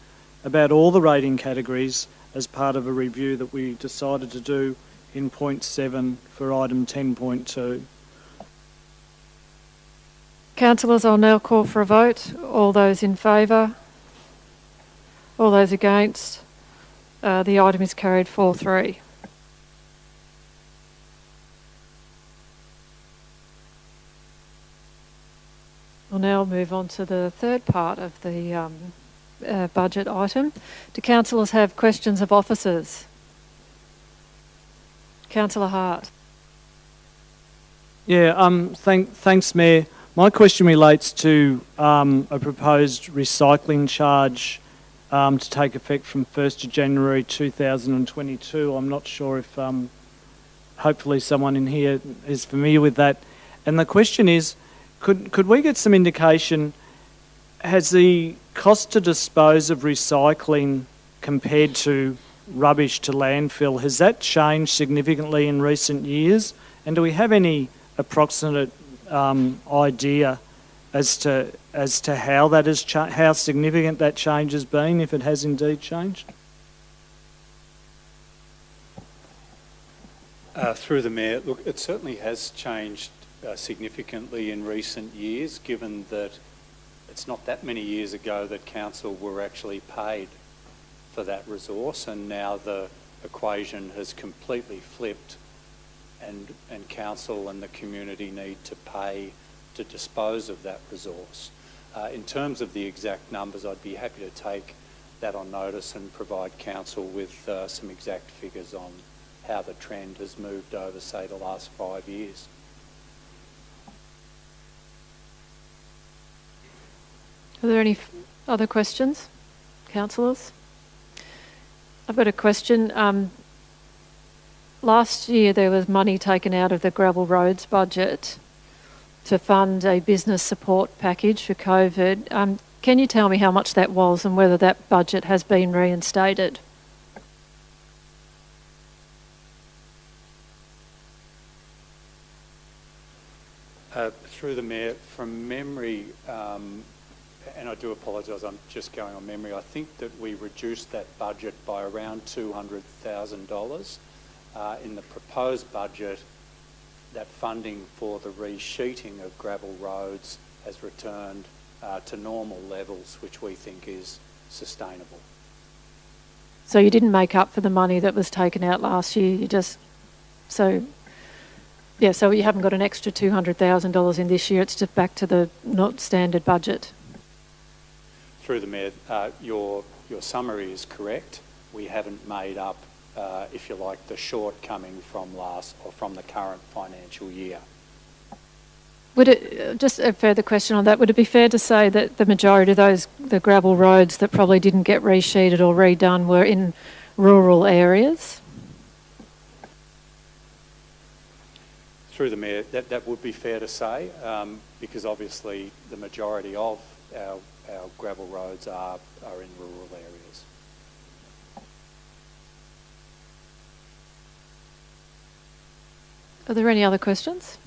[SPEAKER 3] about all the rating categories as part of a review that we decided to do in point 7 for item 10.2.
[SPEAKER 1] Councillors, I'll now call for a vote. All those in favour? All those against? The item is carried 4-3. We'll now move on to the third part of the budget item. Do councillors have questions of officers? Councillor Hart.
[SPEAKER 3] Yeah, thanks, Mayor. My question relates to a proposed recycling charge to take effect from 1st of January 2022. I'm not sure if hopefully someone in here is familiar with that. And the question is, could we get some indication, has the cost to dispose of recycling compared to rubbish to landfill, has that changed significantly in recent years? And do we have any approximate idea as to how that has how significant that change has been, if it has indeed changed?
[SPEAKER 13] Through the Mayor, look, it certainly has changed significantly in recent years, given that it's not that many years ago that council were actually paid for that resource, and now the equation has completely flipped, and council and the community need to pay to dispose of that resource. In terms of the exact numbers, I'd be happy to take that on notice and provide council with some exact figures on how the trend has moved over, say, the last 5 years.
[SPEAKER 1] Are there any other questions, councillors? I've got a question. Last year there was money taken out of the gravel roads budget to fund a business support package for COVID. Can you tell me how much that was and whether that budget has been reinstated?
[SPEAKER 13] Through the Mayor, from memory, and I do apologise, I'm just going on memory, I think that we reduced that budget by around $200,000. In the proposed budget, that funding for the resheeting of gravel roads has returned to normal levels, which we think is sustainable.
[SPEAKER 1] So you didn't make up for the money that was taken out last year, you just... So you haven't got an extra $200,000 in this year, it's just back to the not standard budget.
[SPEAKER 13] Through the Mayor, your summary is correct. We haven't made up, if you like, the shortcoming from the current financial year.
[SPEAKER 1] Would it, just a further question on that, would it be fair to say that the majority of the gravel roads that probably didn't get resheeted or redone were in rural areas?
[SPEAKER 13] Through the Mayor, that would be fair to say, because obviously the majority of our gravel roads are in rural areas.
[SPEAKER 1] Are there any other questions?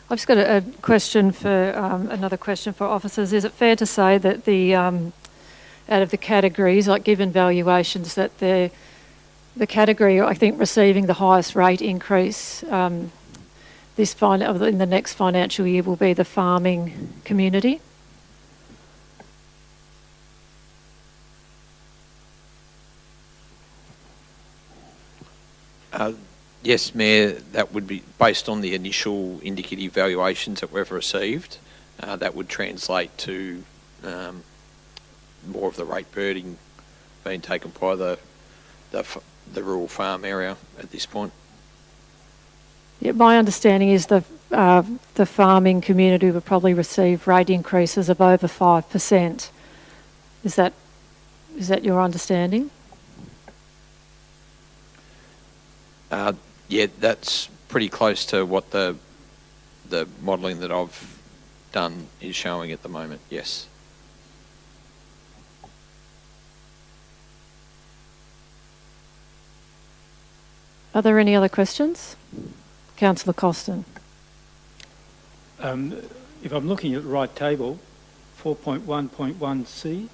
[SPEAKER 1] I've just got a question for another question for officers. Is it fair to say that the out of the categories, like given valuations, that the category I think receiving the highest rate increase in the next financial year will be the farming community?
[SPEAKER 9] Yes, Mayor, that would be based on the initial indicative valuations that we've received. That would translate to more of the rate birding being taken by the rural farm area at this point.
[SPEAKER 1] Yeah, my understanding is the farming community would probably receive rate increases of over 5%. Is that your understanding?
[SPEAKER 9] Yeah, that's pretty close to what the modelling that I've done is showing at the moment, yes.
[SPEAKER 1] Are there any other questions? Councillor Costin.
[SPEAKER 2] If I'm looking at the right table, 4.1.1C, is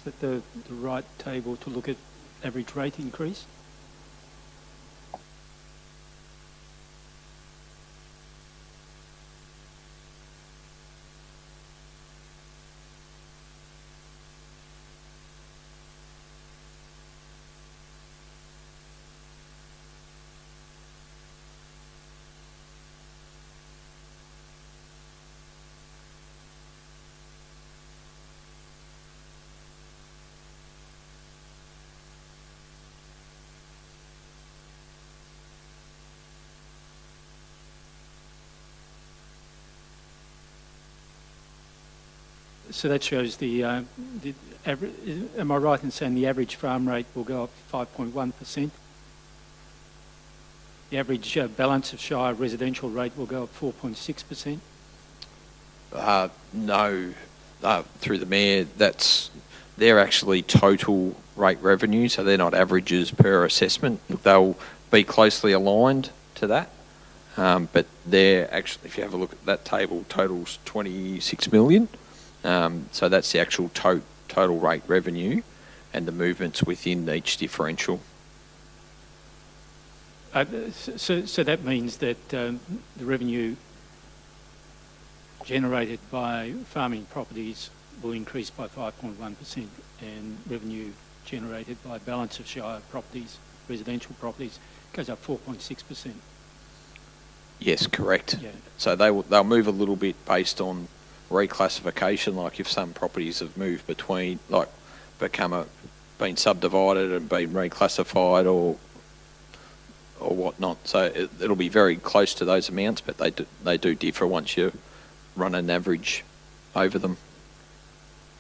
[SPEAKER 2] that the right table to look at average rate increase? So that shows the average. Am I right in saying the average farm rate will go up 5.1%? The average balance of Shire residential rate will go up 4.6%?
[SPEAKER 9] No, through the Mayor, they're actually total rate revenue, so they're not averages per assessment. They'll be closely aligned to that, but they're actually, if you have a look at that table, totals 26 million. So that's the actual total rate revenue and the movements within each differential.
[SPEAKER 2] So that means that the revenue generated by farming properties will increase by 5.1% and revenue generated by balance of Shire properties, residential properties, goes up 4.6%.
[SPEAKER 9] Yes, correct.
[SPEAKER 2] Yeah.
[SPEAKER 9] So they'll move a little bit based on reclassification, like if some properties have moved between, like been subdivided and been reclassified or whatnot. So it'll be very close to those amounts, but they do differ once you run an average over them.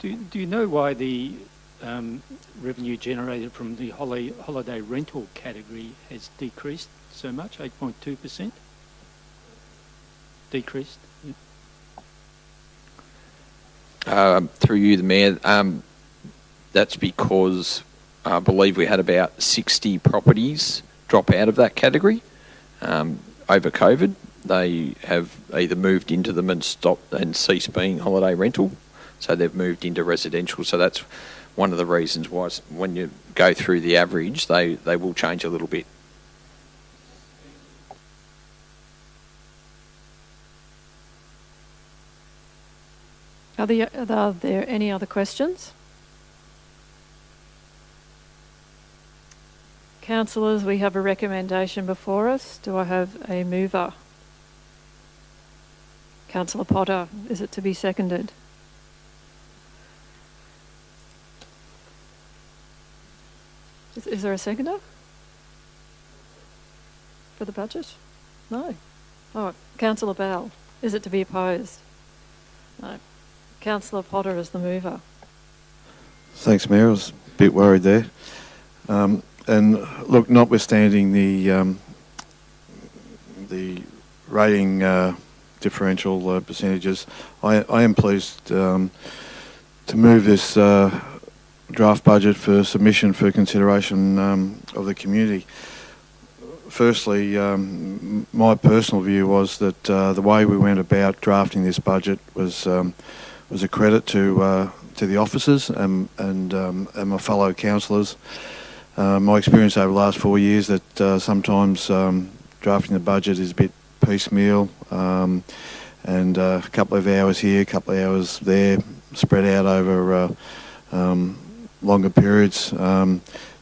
[SPEAKER 2] Do you know why the revenue generated from the holiday rental category has decreased so much, 8.2%? Decreased? Yeah.
[SPEAKER 9] Through you, the Mayor, that's because I believe we had about 60 properties drop out of that category over COVID. They have either moved into them and stopped and ceased being holiday rental, so they've moved into residential. So that's one of the reasons why when you go through the average, they will change a little bit.
[SPEAKER 1] Are there any other questions? Councillors, we have a recommendation before us. Do I have a mover? Councillor Potter, is it to be seconded? Is there a seconder for the budget? No. Oh, Councillor Bell, is it to be opposed? No. Councillor Potter is the mover.
[SPEAKER 6] Thanks, Mayor. I was a bit worried there. And look, notwithstanding the rating differential percentages, I am pleased to move this draft budget for submission for consideration of the community. Firstly, my personal view was that the way we went about drafting this budget was a credit to the officers and my fellow councillors. My experience over the last 4 years that sometimes drafting the budget is a bit piecemeal and a couple of hours here, a couple of hours there, spread out over longer periods.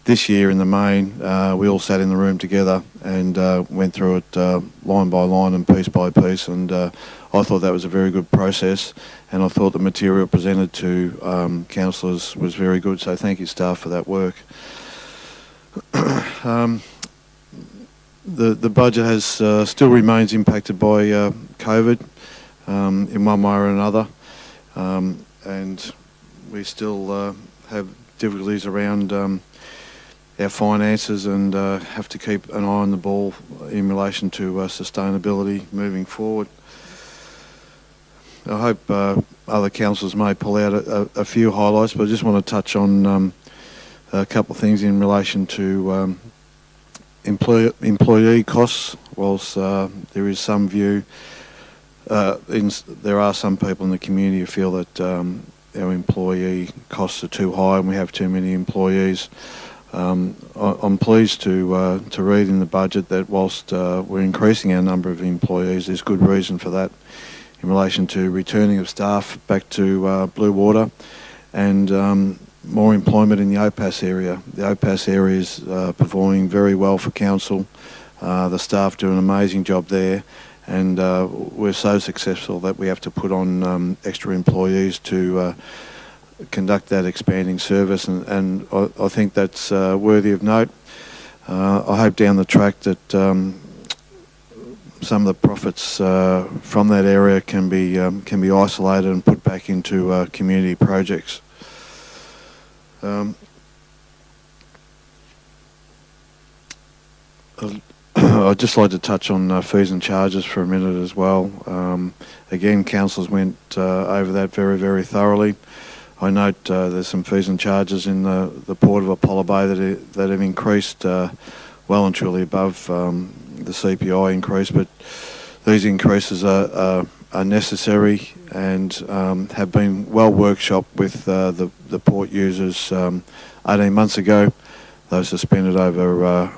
[SPEAKER 6] This year in the main, we all sat in the room together and went through it line by line and piece by piece, and I thought that was a very good process, and I thought the material presented to councillors was very good, so thank you staff for that work. the budget has still remains impacted by COVID in one way or another, and we still have difficulties around our finances and have to keep an eye on the ball in relation to sustainability moving forward. I hope other councillors may pull out a few highlights, but I just want to touch on a couple of things in relation to employee costs. Whilst there is some view, there are some people in the community who feel that our employee costs are too high and we have too many employees. I'm pleased to read in the budget that whilst we're increasing our number of employees, there's good reason for that in relation to returning of staff back to Blue Water and more employment in the OPAS area. The OPAS area is performing very well for council. The staff do an amazing job there, and we're so successful that we have to put on extra employees to conduct that expanding service, and I think that's worthy of note. I hope down the track that some of the profits from that area can be isolated and put back into community projects. I'd just like to touch on fees and charges for a minute as well. Again, councillors went over that very, very thoroughly. I note there's some fees and charges in the Port of Apollo Bay that have increased well and truly above the CPI increase, but these increases are necessary and have been well workshopped with the port users 18 months ago. They were suspended over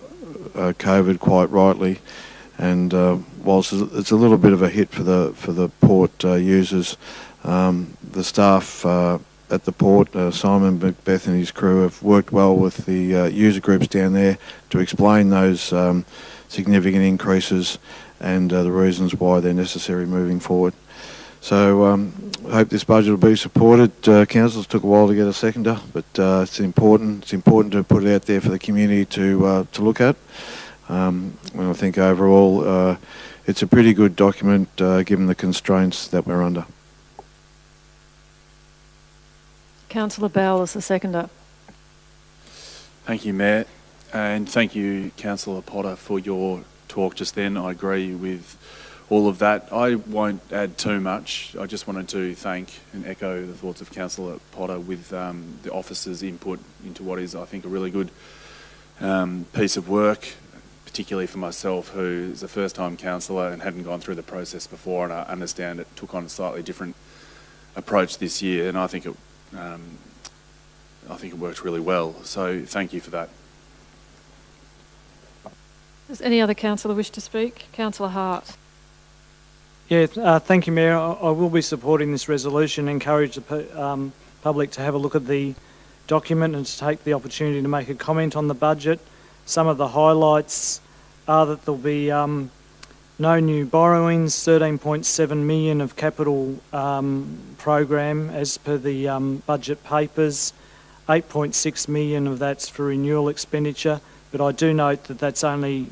[SPEAKER 6] COVID quite rightly, and whilst it's a little bit of a hit for the port users, the staff at the port, Simon Macbeth and his crew, have worked well with the user groups down there to explain those significant increases and the reasons why they're necessary moving forward. So I hope this budget will be supported. Councillors took a while to get a seconder, but it's important. It's important to put it out there for the community to look at. And I think overall it's a pretty good document given the constraints that we're under.
[SPEAKER 1] Councillor Bowell is the seconder.
[SPEAKER 5] Thank you, Mayor, and thank you, Councillor Potter, for your talk just then. I agree with all of that. I won't add too much. I just wanted to thank and echo the thoughts of Councillor Potter with the officers' input into what is, I think, a really good piece of work, particularly for myself, who is a first-time councillor and hadn't gone through the process before, and I understand it took on a slightly different approach this year, and I think it worked really well. So thank you for that.
[SPEAKER 1] Does any other councillor wish to speak? Councillor Hart.
[SPEAKER 3] Yeah, thank you, Mayor. I will be supporting this resolution. Encourage the public to have a look at the document and to take the opportunity to make a comment on the budget. Some of the highlights are that there'll be no new borrowings, 13.7 million of capital program as per the budget papers, 8.6 million of that's for renewal expenditure, but I do note that that's only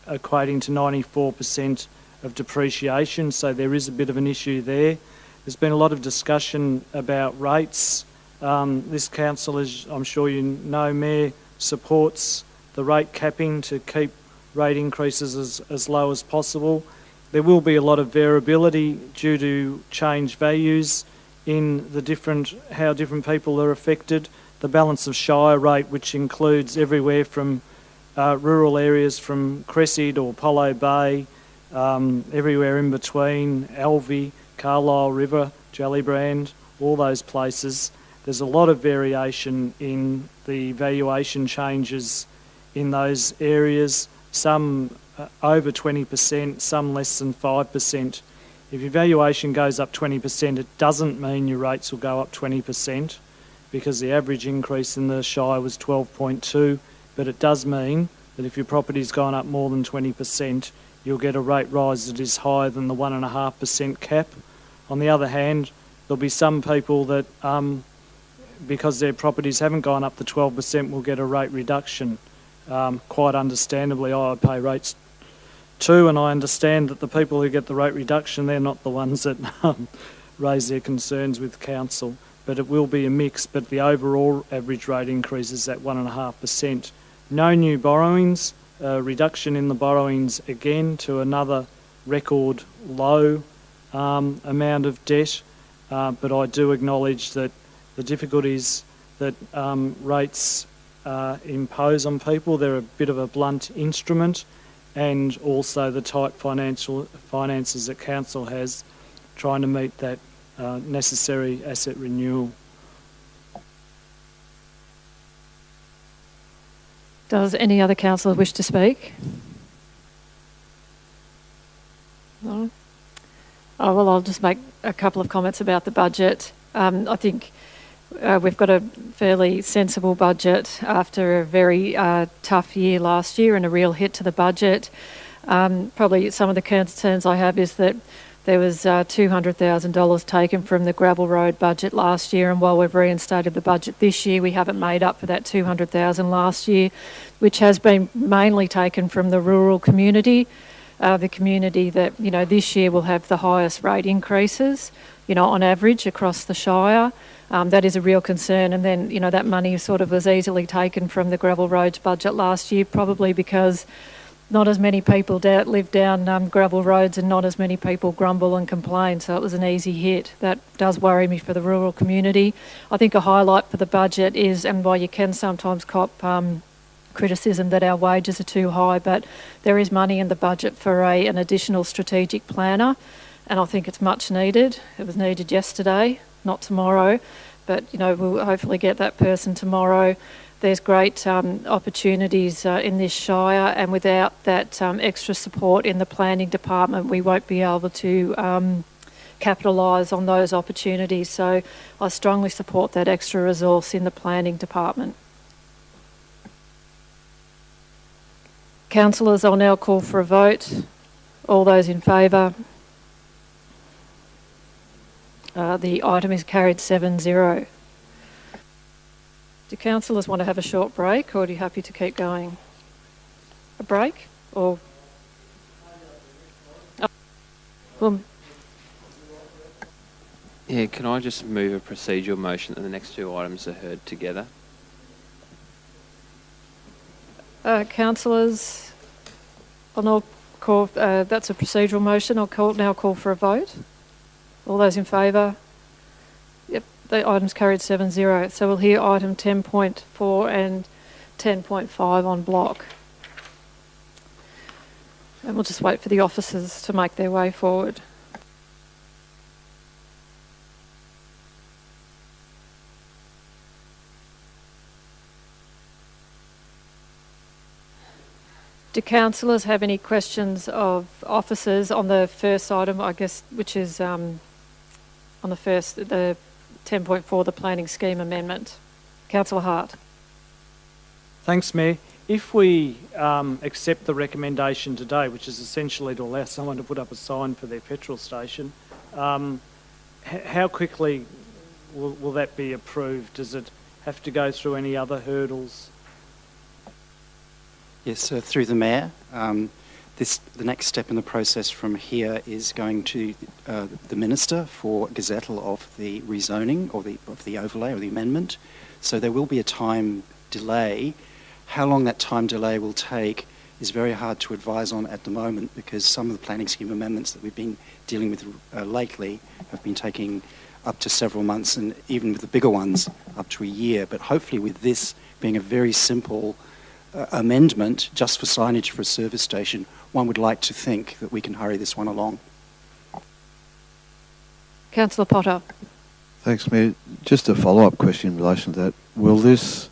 [SPEAKER 3] equating to 94% of depreciation, so there is a bit of an issue there. There's been a lot of discussion about rates. This council, as I'm sure you know, Mayor, supports the rate capping to keep rate increases as low as possible. There will be a lot of variability due to change values in how different people are affected. The balance of Shire rate, which includes everywhere from rural areas from Cressid or Apollo Bay, everywhere in between, Alvey, Carlisle River, Jellybrand, all those places. There's a lot of variation in the valuation changes in those areas, some over 20%, some less than 5%. If your valuation goes up 20%, it doesn't mean your rates will go up 20%, because the average increase in the Shire was 12.2, but it does mean that if your property's gone up more than 20%, you'll get a rate rise that is higher than the 1.5% cap. On the other hand, there'll be some people that, because their properties haven't gone up to 12%, will get a rate reduction. Quite understandably, I pay rates too, and I understand that the people who get the rate reduction, they're not the ones that raise their concerns with council, but it will be a mix, but the overall average rate increase is at 1.5%. No new borrowings, reduction in the borrowings again to another record low amount of debt, but I do acknowledge that the difficulties that rates impose on people, they're a bit of a blunt instrument, and also the tight finances that council has, trying to meet that necessary asset renewal.
[SPEAKER 1] Does any other councillor wish to speak? No? Oh, well, I'll just make a couple of comments about the budget. I think we've got a fairly sensible budget after a very tough year last year and a real hit to the budget. Probably some of the concerns I have is that there was $200,000 taken from the gravel road budget last year, and while we've reinstated the budget this year, we haven't made up for that $200,000 last year, which has been mainly taken from the rural community, the community that, this year will have the highest rate increases, on average across the Shire. That is a real concern, and then, that money sort of was easily taken from the gravel roads budget last year, probably because not as many people live down gravel roads and not as many people grumble and complain, so it was an easy hit. That does worry me for the rural community. I think a highlight for the budget is, and while you can sometimes cop criticism that our wages are too high, but there is money in the budget for an additional strategic planner, and I think it's much needed. It was needed yesterday, not tomorrow, but we'll hopefully get that person tomorrow. There's great opportunities in this Shire, and without that extra support in the planning department, we won't be able to capitalise on those opportunities. So I strongly support that extra resource in the planning department. Councillors, I'll now call for a vote. All those in favour? The item is carried 7-0. Do councillors want to have a short break, or are you happy to keep going? A break? Or...
[SPEAKER 4] Yeah, can I just move a procedural motion that the next two items are heard together?
[SPEAKER 1] Councillors, I'll now call... that's a procedural motion. I'll now call for a vote. All those in favour? Yep, the item's carried 7-0. So we'll hear item 10.4 and 10.5 on block. And we'll just wait for the officers to make their way forward. Do councillors have any questions of officers on the first item, I guess, which is on the 10.4, the planning scheme amendment? Councillor Hart.
[SPEAKER 3] Thanks, Mayor. If we accept the recommendation today, which is essentially to allow someone to put up a sign for their petrol station, how quickly will that be approved? Does it have to go through any other hurdles?
[SPEAKER 14] Yes, through the Mayor. The next step in the process from here is going to the Minister for gazettal of the rezoning or of the overlay or the amendment. So there will be a time delay. How long that time delay will take is very hard to advise on at the moment, because some of the planning scheme amendments that we've been dealing with lately have been taking up to several months, and even with the bigger ones up to a year. But hopefully with this being a very simple amendment just for signage for a service station, one would like to think that we can hurry this one along.
[SPEAKER 1] Councillor Potter.
[SPEAKER 6] Thanks, Mayor. Just a follow-up question in relation to that. Will this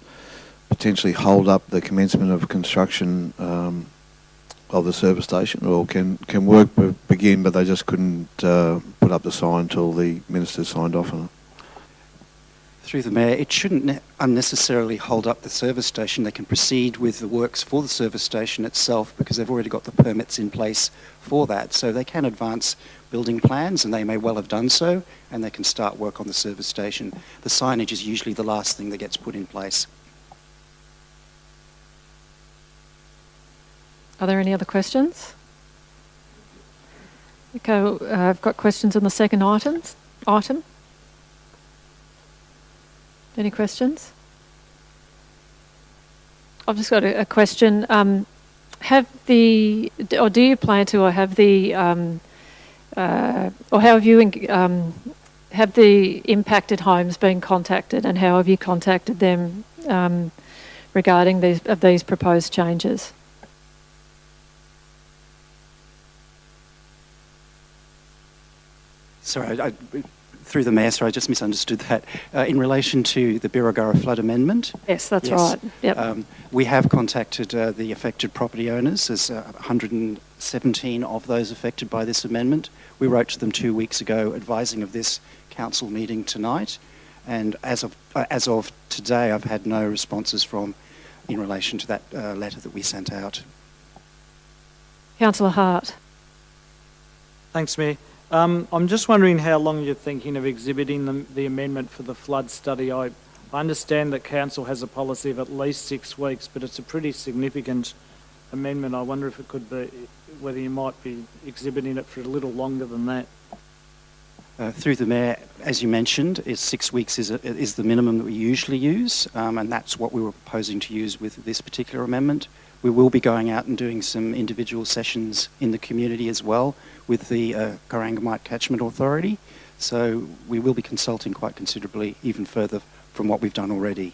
[SPEAKER 6] potentially hold up the commencement of construction of the service station, or can work begin but they just couldn't put up the sign until the Minister signed off on it?
[SPEAKER 14] Through the Mayor, it shouldn't unnecessarily hold up the service station. They can proceed with the works for the service station itself because they've already got the permits in place for that. So they can advance building plans, and they may well have done so, and they can start work on the service station. The signage is usually the last thing that gets put in place.
[SPEAKER 1] Are there any other questions? Okay, I've got questions on the second item. Any questions? I've just got a question. Do you plan to, or have the, or how have you, have the impacted homes been contacted, and how have you contacted them regarding these proposed changes?
[SPEAKER 14] Sorry, through the Mayor, sorry, I just misunderstood that. In relation to the Birregurra flood amendment?
[SPEAKER 1] Yes, that's right. Yep.
[SPEAKER 14] We have contacted the affected property owners. There's 117 of those affected by this amendment. We wrote to them 2 weeks ago advising of this council meeting tonight, and as of today, I've had no responses in relation to that letter that we sent out.
[SPEAKER 1] Councillor Hart.
[SPEAKER 3] Thanks, Mayor. I'm just wondering how long you're thinking of exhibiting the amendment for the flood study. I understand that council has a policy of at least 6 weeks, but it's a pretty significant amendment. I wonder if it could be, whether you might be exhibiting it for a little longer than that.
[SPEAKER 14] Through the Mayor, as you mentioned, 6 weeks is the minimum that we usually use, and that's what we were proposing to use with this particular amendment. We will be going out and doing some individual sessions in the community as well with the Corangamite Catchment Authority, so we will be consulting quite considerably, even further from what we've done already.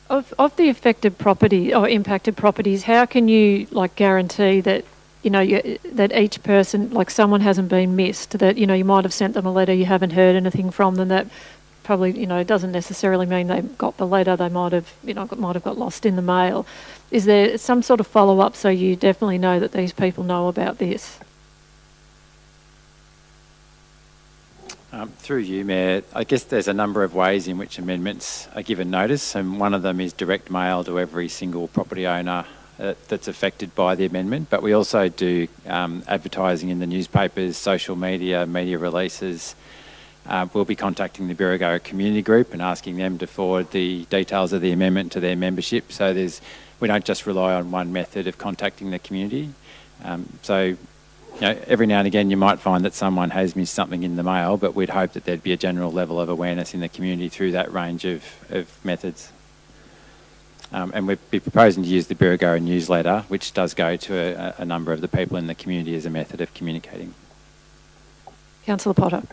[SPEAKER 1] Of the affected property or impacted properties, how can you guarantee that that each person, someone hasn't been missed? That you might have sent them a letter, you haven't heard anything from them. That probably doesn't necessarily mean they got the letter. They might have got lost in the mail. Is there some sort of follow up so you definitely know that these people know about this?
[SPEAKER 15] Through you, Mayor, I guess there's a number of ways in which amendments are given notice, and one of them is direct mail to every single property owner that's affected by the amendment. But we also do advertising in the newspapers, social media, media releases. We'll be contacting the Birregurra Community Group and asking them to forward the details of the amendment to their membership. So we don't just rely on one method of contacting the community. Every now and again you might find that someone has missed something in the mail, but we'd hope that there'd be a general level of awareness in the community through that range of methods. And we'd be proposing to use the Birregurra newsletter, which does go to a number of the people in the community as a method of communicating.
[SPEAKER 1] Councillor Potter.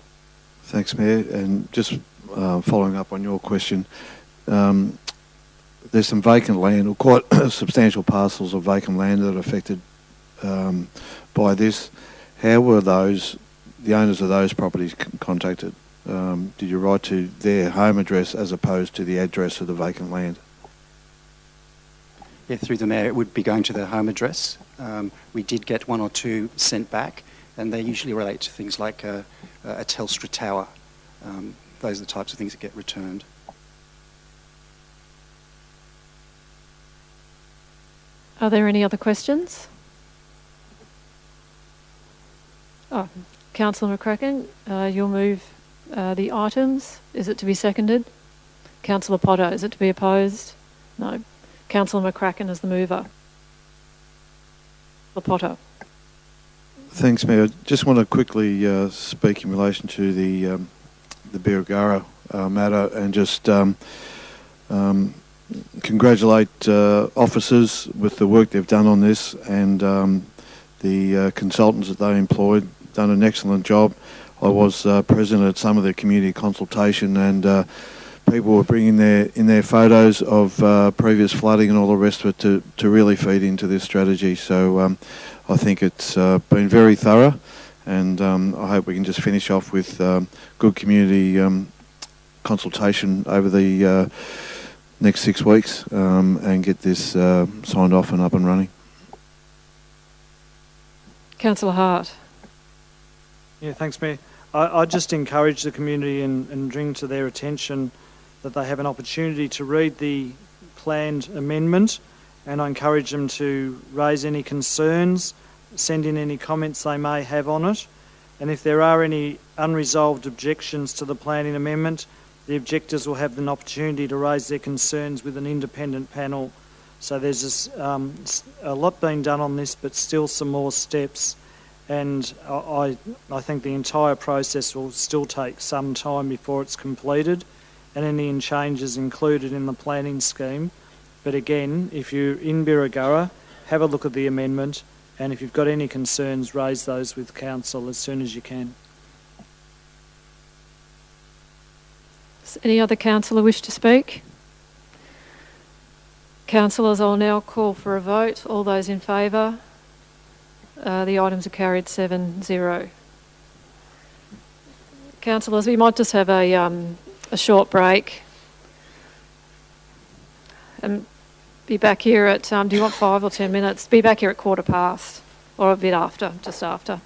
[SPEAKER 6] Thanks, Mayor. And just following up on your question, there's some vacant land, or quite substantial parcels of vacant land that are affected by this. How were the owners of those properties contacted? Did you write to their home address as opposed to the address of the vacant land?
[SPEAKER 14] Yeah, through the Mayor, it would be going to their home address. We did get 1 or 2 sent back, and they usually relate to things like a Telstra tower. Those are the types of things that get returned.
[SPEAKER 1] Are there any other questions? Oh, Councillor McCracken, you'll move the items. Is it to be seconded? Councillor Potter, is it to be opposed? No. Councillor McCracken is the mover. Councillor Potter.
[SPEAKER 6] Thanks, Mayor. I just want to quickly speak in relation to the Birregurra matter, and just congratulate officers with the work they've done on this, and the consultants that they employed, done an excellent job. I was present at some of the community consultation, and people were bringing in their photos of previous flooding and all the rest of it to really feed into this strategy. So I think it's been very thorough, and I hope we can just finish off with good community consultation over the next 6 weeks and get this signed off and up and running.
[SPEAKER 1] Councillor Hart.
[SPEAKER 3] Yeah, thanks, Mayor. I just encourage the community and bring to their attention that they have an opportunity to read the planned amendment, and I encourage them to raise any concerns, send in any comments they may have on it, and if there are any unresolved objections to the planning amendment, the objectors will have an opportunity to raise their concerns with an independent panel So there's a lot being done on this, but still some more steps. And I think the entire process will still take some time before it's completed, and any changes included in the planning scheme. But again, if you're in Birregurra, have a look at the amendment, and if you've got any concerns, raise those with council as soon as you can.
[SPEAKER 1] Does any other councillor wish to speak? Councillors, I'll now call for a vote. All those in favour? The items are carried 7-0. Councillors, we might just have a short break and be back here at, do you want 5 or 10 minutes? Be back here at past, or a bit after, just after.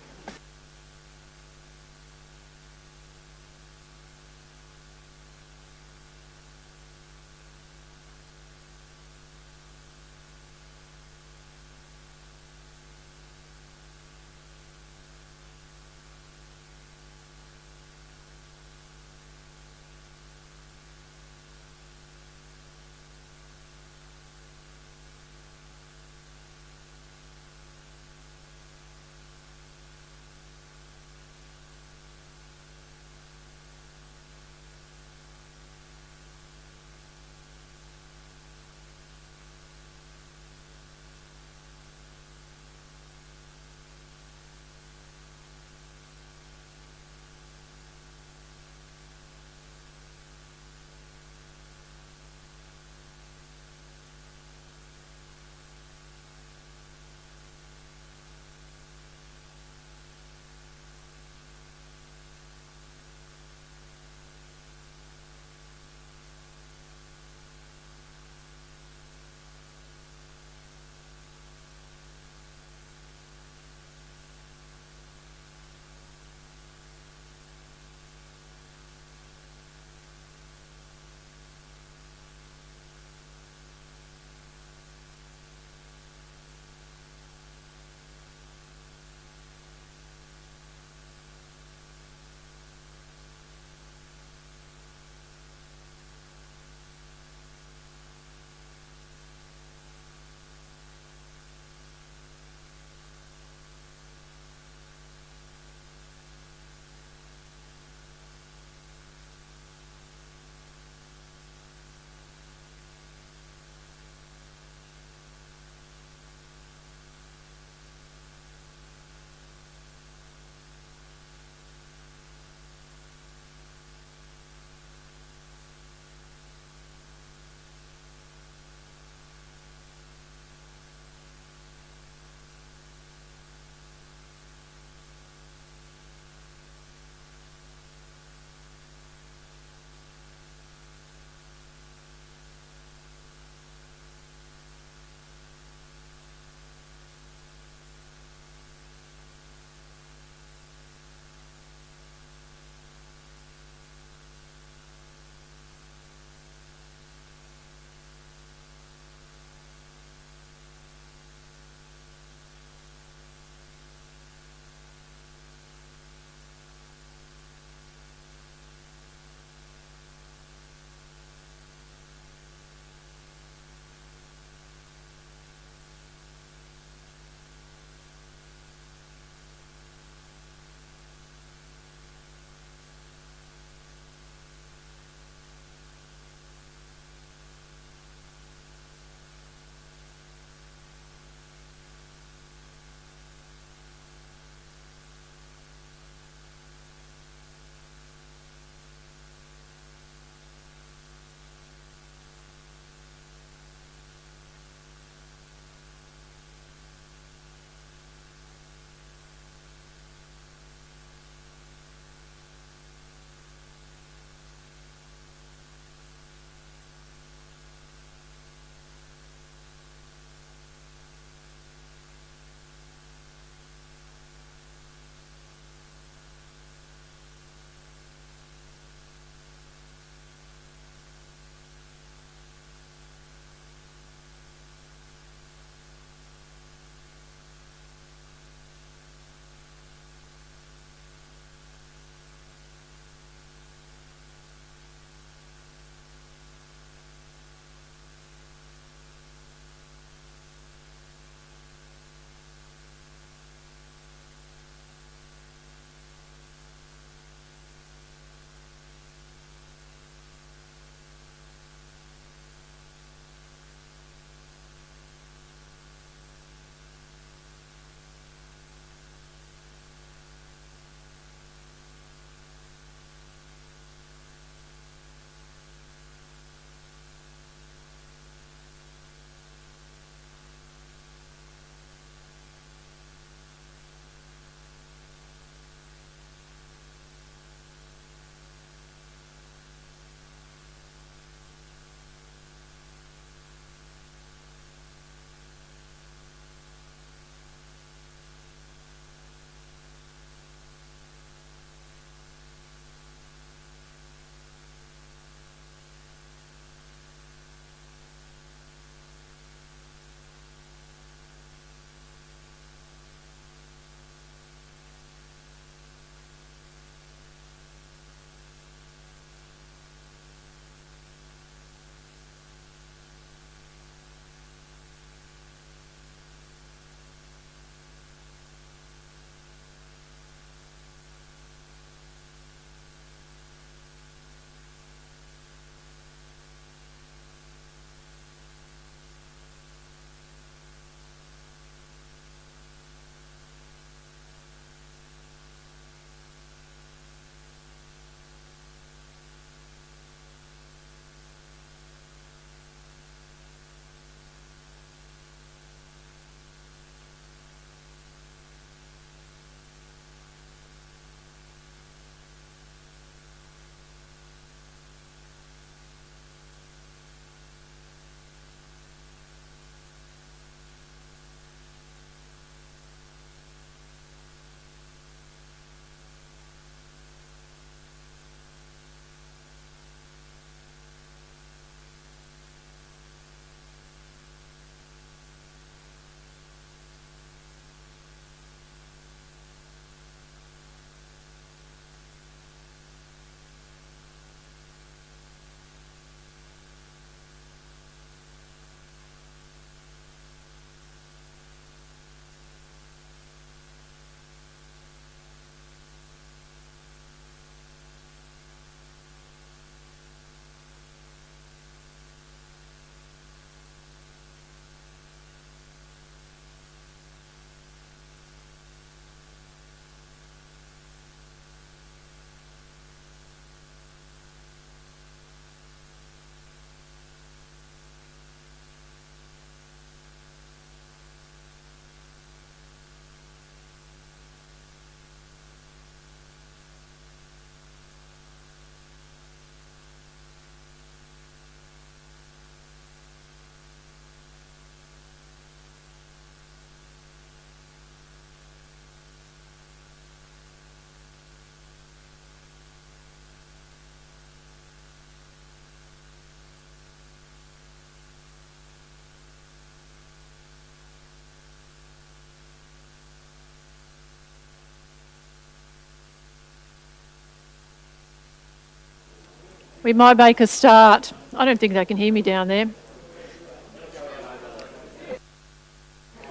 [SPEAKER 1] We might make a start. I don't think they can hear me down there.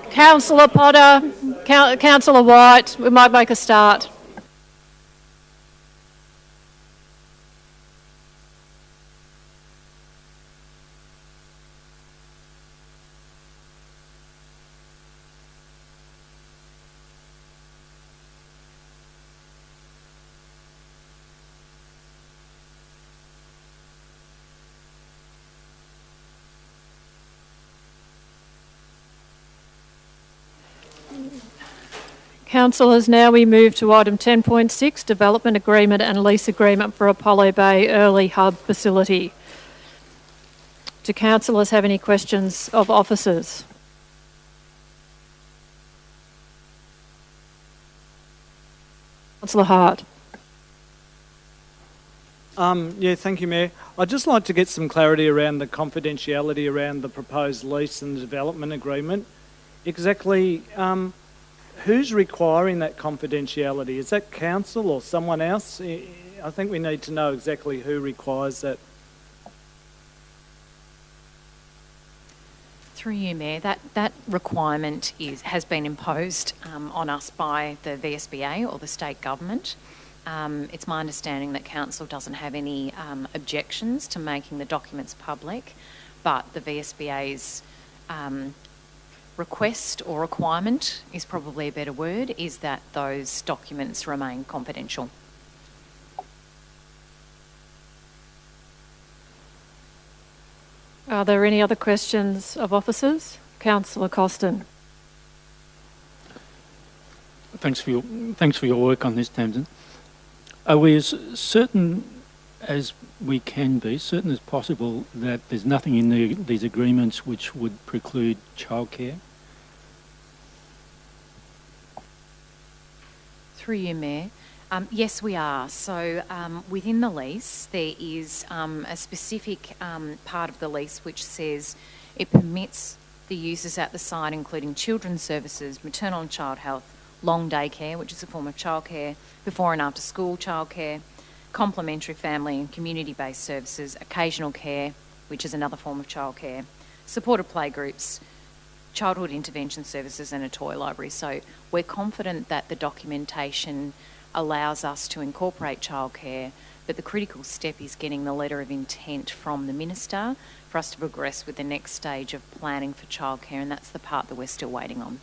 [SPEAKER 1] Councillor Potter, Councillor White, we might make a start. Councillors, now we move to item 10.6, Development Agreement and Lease Agreement for Apollo Bay Early Hub Facility. Do councillors have any questions of officers? Councillor Hart.
[SPEAKER 3] Yeah, thank you, Mayor. I'd just like to get some clarity around the confidentiality around the proposed lease and the development agreement. Exactly, who's requiring that confidentiality? Is that council or someone else? I think we need to know exactly who requires that.
[SPEAKER 16] Through you, Mayor, that requirement has been imposed on us by the VSBA or the state government. It's my understanding that council doesn't have any objections to making the documents public, but the VSBA's request or requirement is probably a better word, is that those documents remain confidential.
[SPEAKER 1] Are there any other questions of officers? Councillor Costin.
[SPEAKER 2] Thanks for your work on this, Tamsin. Are we as certain as we can be, certain as possible, that there's nothing in these agreements which would preclude childcare?
[SPEAKER 16] Through you, Mayor. Yes, we are. So within the lease, there is a specific part of the lease which says it permits the uses at the site, including children's services, maternal and child health, long day care, which is a form of childcare, before and after school childcare, complementary family and community-based services, occasional care, which is another form of childcare, supported playgroups, childhood intervention services and a toy library. So we're confident that the documentation allows us to incorporate childcare, but the critical step is getting the letter of intent from the Minister for us to progress with the next stage of planning for childcare, and that's the part that we're still waiting on.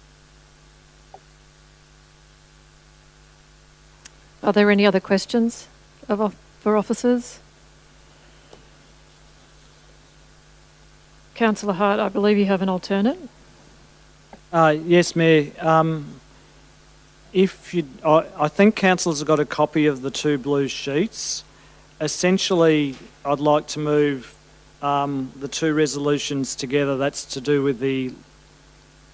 [SPEAKER 1] Are there any other questions for officers? Councillor Hart, I believe you have an alternate.
[SPEAKER 3] Yes, Mayor. I think councillors have got a copy of the two blue sheets. Essentially, I'd like to move the two resolutions together. That's to do with the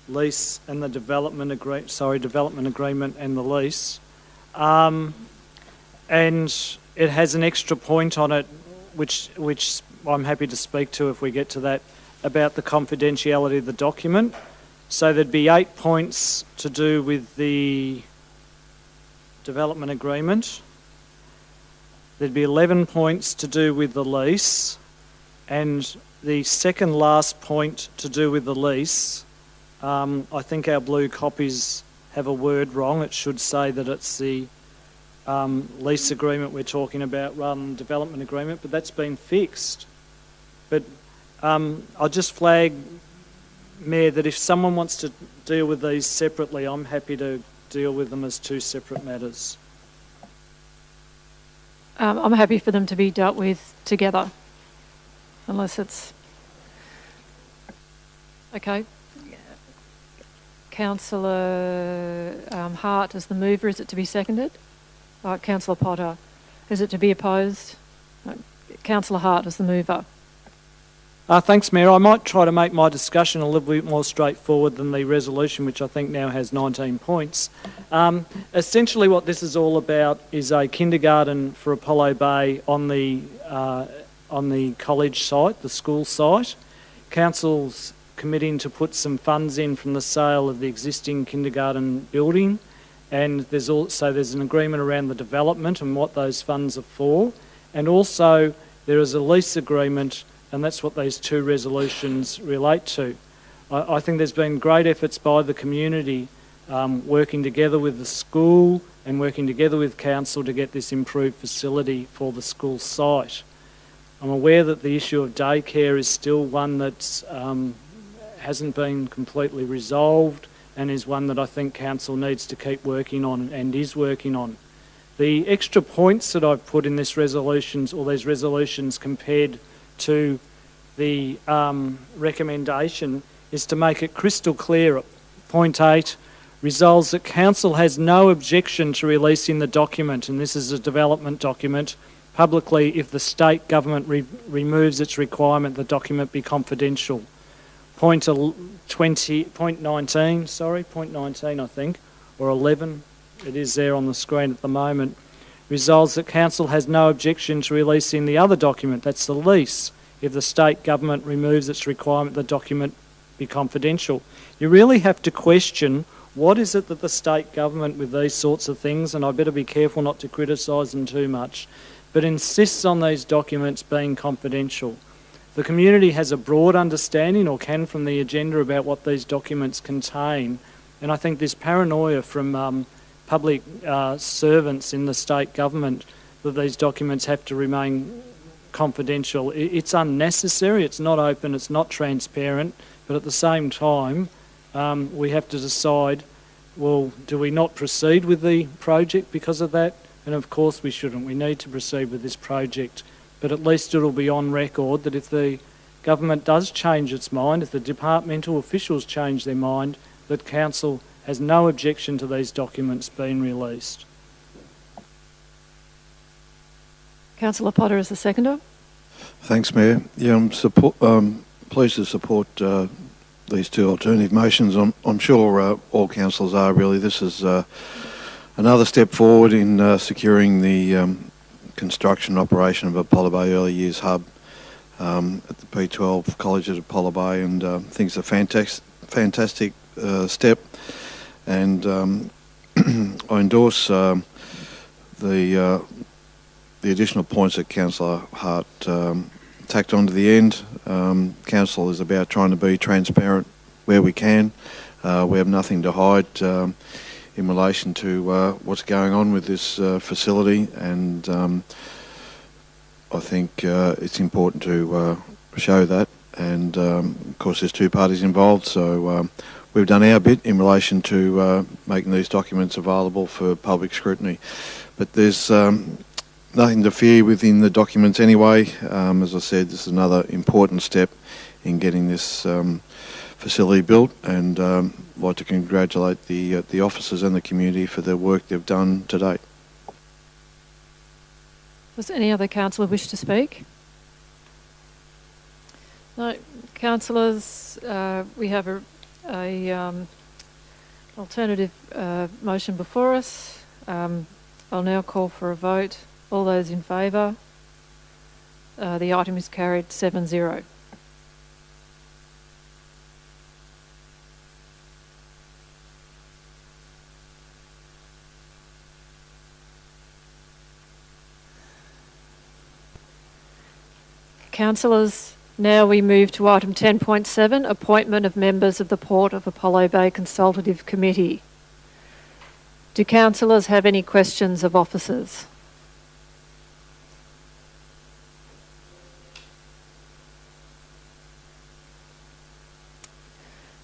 [SPEAKER 3] lease and the development agreement and the lease. And it has an extra point on it, which I'm happy to speak to if we get to that, about the confidentiality of the document. So there'd be 8 points to do with the development agreement. There'd be 11 points to do with the lease. And the second last point to do with the lease, I think our blue copies have a word wrong. It should say that it's the lease agreement we're talking about rather than development agreement, but that's been fixed. But I'll just flag, Mayor, that if someone wants to deal with these separately, I'm happy to deal with them as two separate matters.
[SPEAKER 1] I'm happy for them to be dealt with together, unless it's... Okay. Councillor Hart as the mover, is it to be seconded? Councillor Potter, is it to be opposed? Councillor Hart as the mover.
[SPEAKER 3] Thanks, Mayor. I might try to make my discussion a little bit more straightforward than the resolution, which I think now has 19 points. Essentially what this is all about is a kindergarten for Apollo Bay on the college site, the school site. Council's committing to put some funds in from the sale of the existing kindergarten building, and there's an agreement around the development and what those funds are for, and also There is a lease agreement, and that's what these two resolutions relate to. I think there's been great efforts by the community working together with the school and working together with council to get this improved facility for the school site. I'm aware that the issue of daycare is still one that hasn't been completely resolved and is one that I think council needs to keep working on and is working on. The extra points that I've put in this resolutions, or these resolutions compared to the recommendation, is to make it crystal clear. Point 8 resolves that council has no objection to releasing the document, and this is a development document, publicly if the state government removes its requirement the document be confidential. Point 19, I think, or 11, it is there on the screen at the moment, resolves that council has no objection to releasing the other document, that's the lease, if the state government removes its requirement the document be confidential. You really have to question what is it that the state government with these sorts of things, and I better be careful not to criticise them too much, but insists on these documents being confidential. The community has a broad understanding, or can from the agenda, about what these documents contain, and I think this paranoia from public servants in the state government that these documents have to remain confidential, it's unnecessary, it's not open, it's not transparent, but at the same time we have to decide, well, do we not proceed with the project because of that? And of course we shouldn't. We need to proceed with this project, but at least it'll be on record that if the government does change its mind, if the departmental officials change their mind, that council has no objection to these documents being released.
[SPEAKER 1] Councillor Potter is the seconder. Thanks,
[SPEAKER 6] Mayor. Yeah, I'm pleased to support these two alternative motions. I'm sure all councillors are really. This is another step forward in securing the construction operation of Apollo Bay Early Years Hub at the P12 College at Apollo Bay, and I think it's a fantastic step, and I endorse the additional points that Councillor Hart tacked onto the end. Council is about trying to be transparent where we can. We have nothing to hide in relation to what's going on with this facility, and I think it's important to show that, and of course there's two parties involved, so we've done our bit in relation to making these documents available for public scrutiny, but there's nothing to fear within the documents anyway. As I said, this is another important step in getting this facility built, and I'd like to congratulate the officers and the community for the work they've done to date.
[SPEAKER 1] Does any other councillor wish to speak? No. Councillors, we have a alternative motion before us. I'll now call for a vote. All those in favour? The item is carried 7-0. Councillors, now we move to item 10.7, appointment of members of the Port of Apollo Bay Consultative Committee. Do councillors have any questions of officers?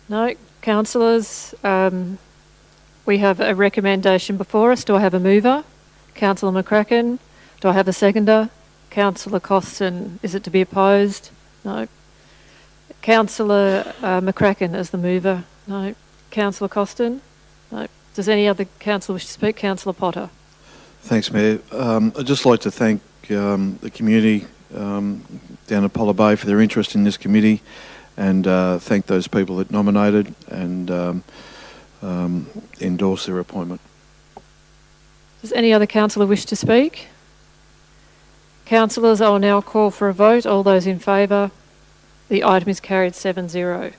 [SPEAKER 1] No. Councillors, we have a recommendation before us. Do I have a mover? Councillor McCracken. Do I have a seconder? Councillor Costin. Is it to be opposed? No. Councillor McCracken as the mover? No. Councillor Costin? No. Does any other councillor wish to speak? Councillor Potter.
[SPEAKER 6] Thanks, Mayor. I'd just like to thank the community down at Apollo Bay for their interest in this committee, and thank those people that nominated and endorse their appointment.
[SPEAKER 1] Does any other councillor wish to speak? Councillors, I will now call for a vote. All those in favour? The item is carried 7-0.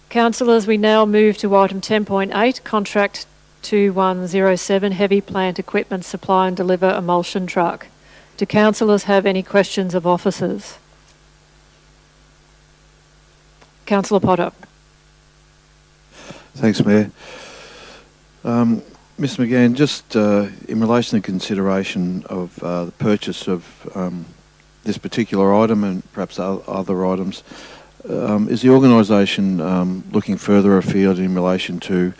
[SPEAKER 1] Councillors, we now move to item 10.8, contract 2107, heavy plant equipment supply and deliver emulsion truck. Do councillors have any questions of officers? Councillor Potter.
[SPEAKER 6] Thanks, Mayor. Mr McGann, just in relation to consideration of the purchase of this particular item and perhaps other items, is the organisation looking further afield in relation to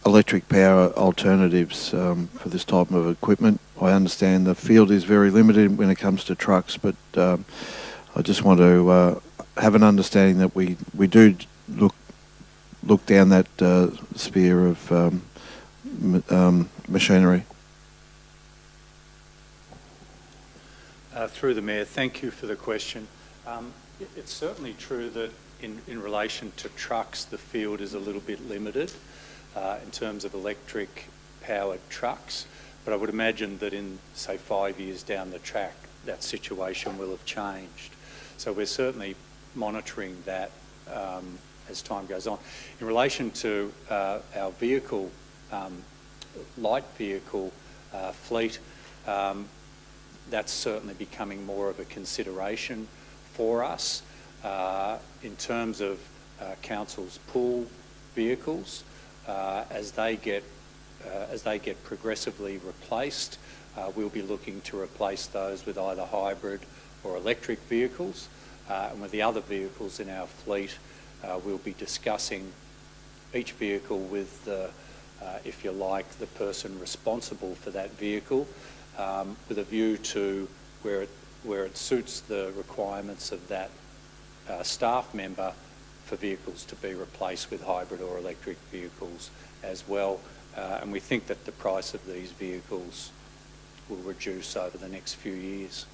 [SPEAKER 6] electric power alternatives for this type of equipment? I understand the field is very limited when it comes to trucks, but I just want to have an understanding that we do look down that sphere of machinery.
[SPEAKER 13] Through the Mayor, thank you for the question. It's certainly true that in relation to trucks, the field is a little bit limited in terms of electric powered trucks, but I would imagine that in, say, 5 years down the track, that situation will have changed. So we're certainly monitoring that as time goes on. In relation to our vehicle, light vehicle fleet, that's certainly becoming more of a consideration for us in terms of council's pool vehicles. As they get progressively replaced, we'll be looking to replace those with either hybrid or electric vehicles. And with the other vehicles in our fleet, we'll be discussing each vehicle with the, if you like, the person responsible for that vehicle, with a view to where it suits the requirements of that staff member for vehicles to be replaced with hybrid or electric vehicles as well. And we think that the price of these vehicles will reduce over the next few years.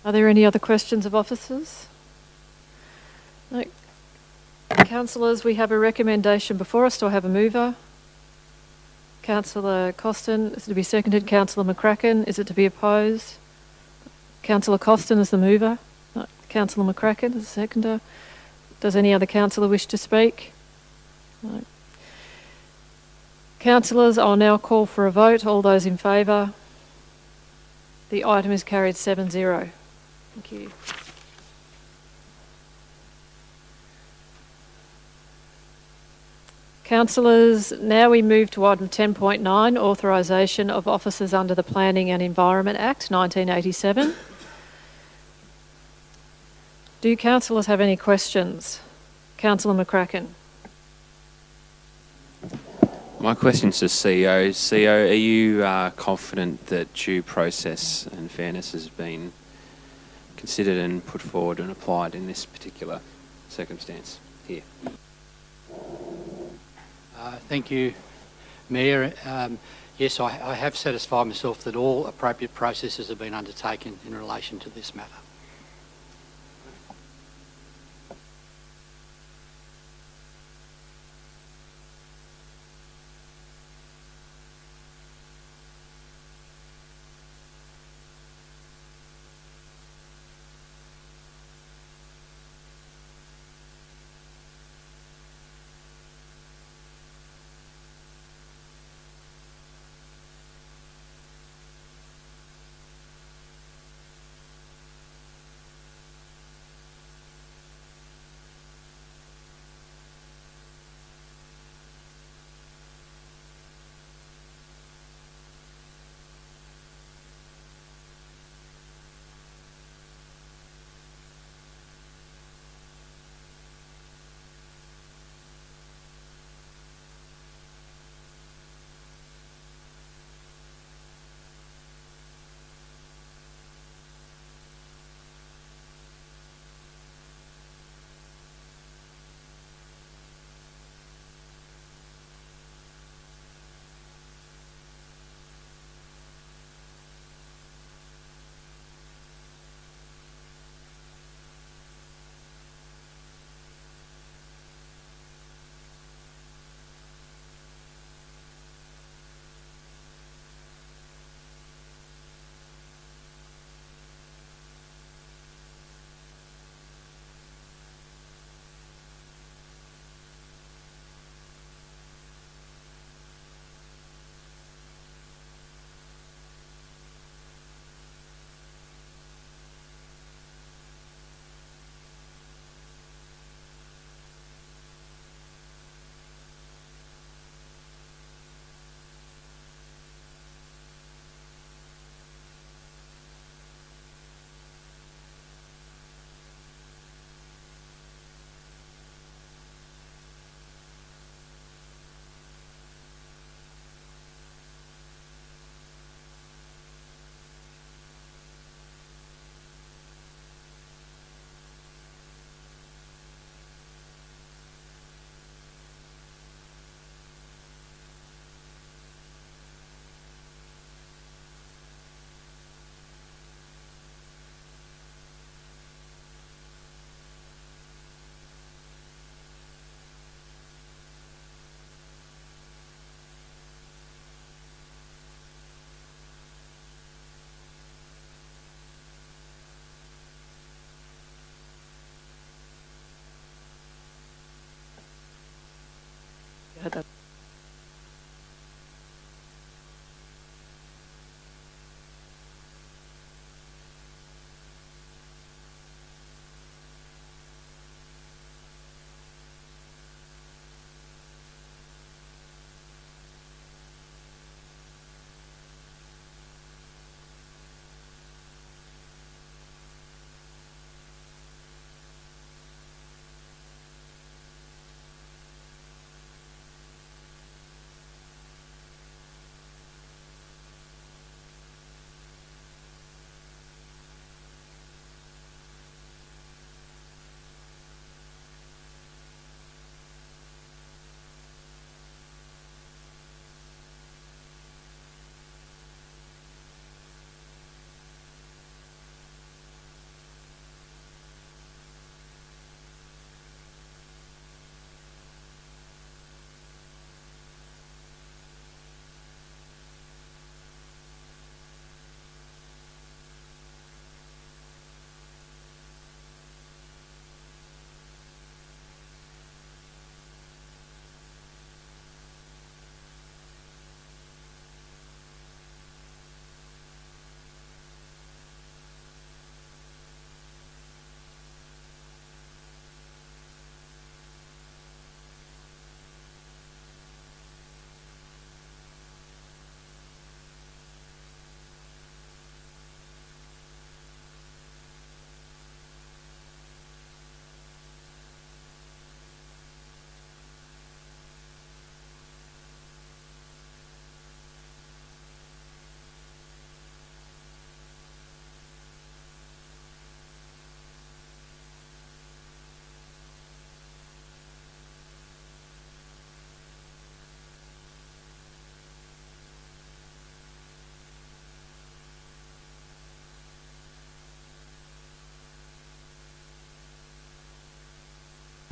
[SPEAKER 1] Are there any other questions of officers? No. Councillors, we have a recommendation before us. Do I have a mover? Councillor Costin, is it to be seconded? Councillor McCracken, is it to be opposed? Councillor Costin is the mover. No. Councillor McCracken is the seconder. Does any other councillor wish to speak? No. Councillors, I'll now call for a vote. All those in favour? The item is carried 7-0. Thank you. Councillors, now we move to item 10.9, authorisation of officers under the Planning and Environment Act 1987. Do councillors have any questions? Councillor McCracken.
[SPEAKER 4] My question's to CEO. CEO, are you confident that due process and fairness has been considered and put forward and applied in this particular circumstance here?
[SPEAKER 10] Thank you, Mayor. Yes, I have satisfied myself that all appropriate processes have been undertaken in relation to this matter.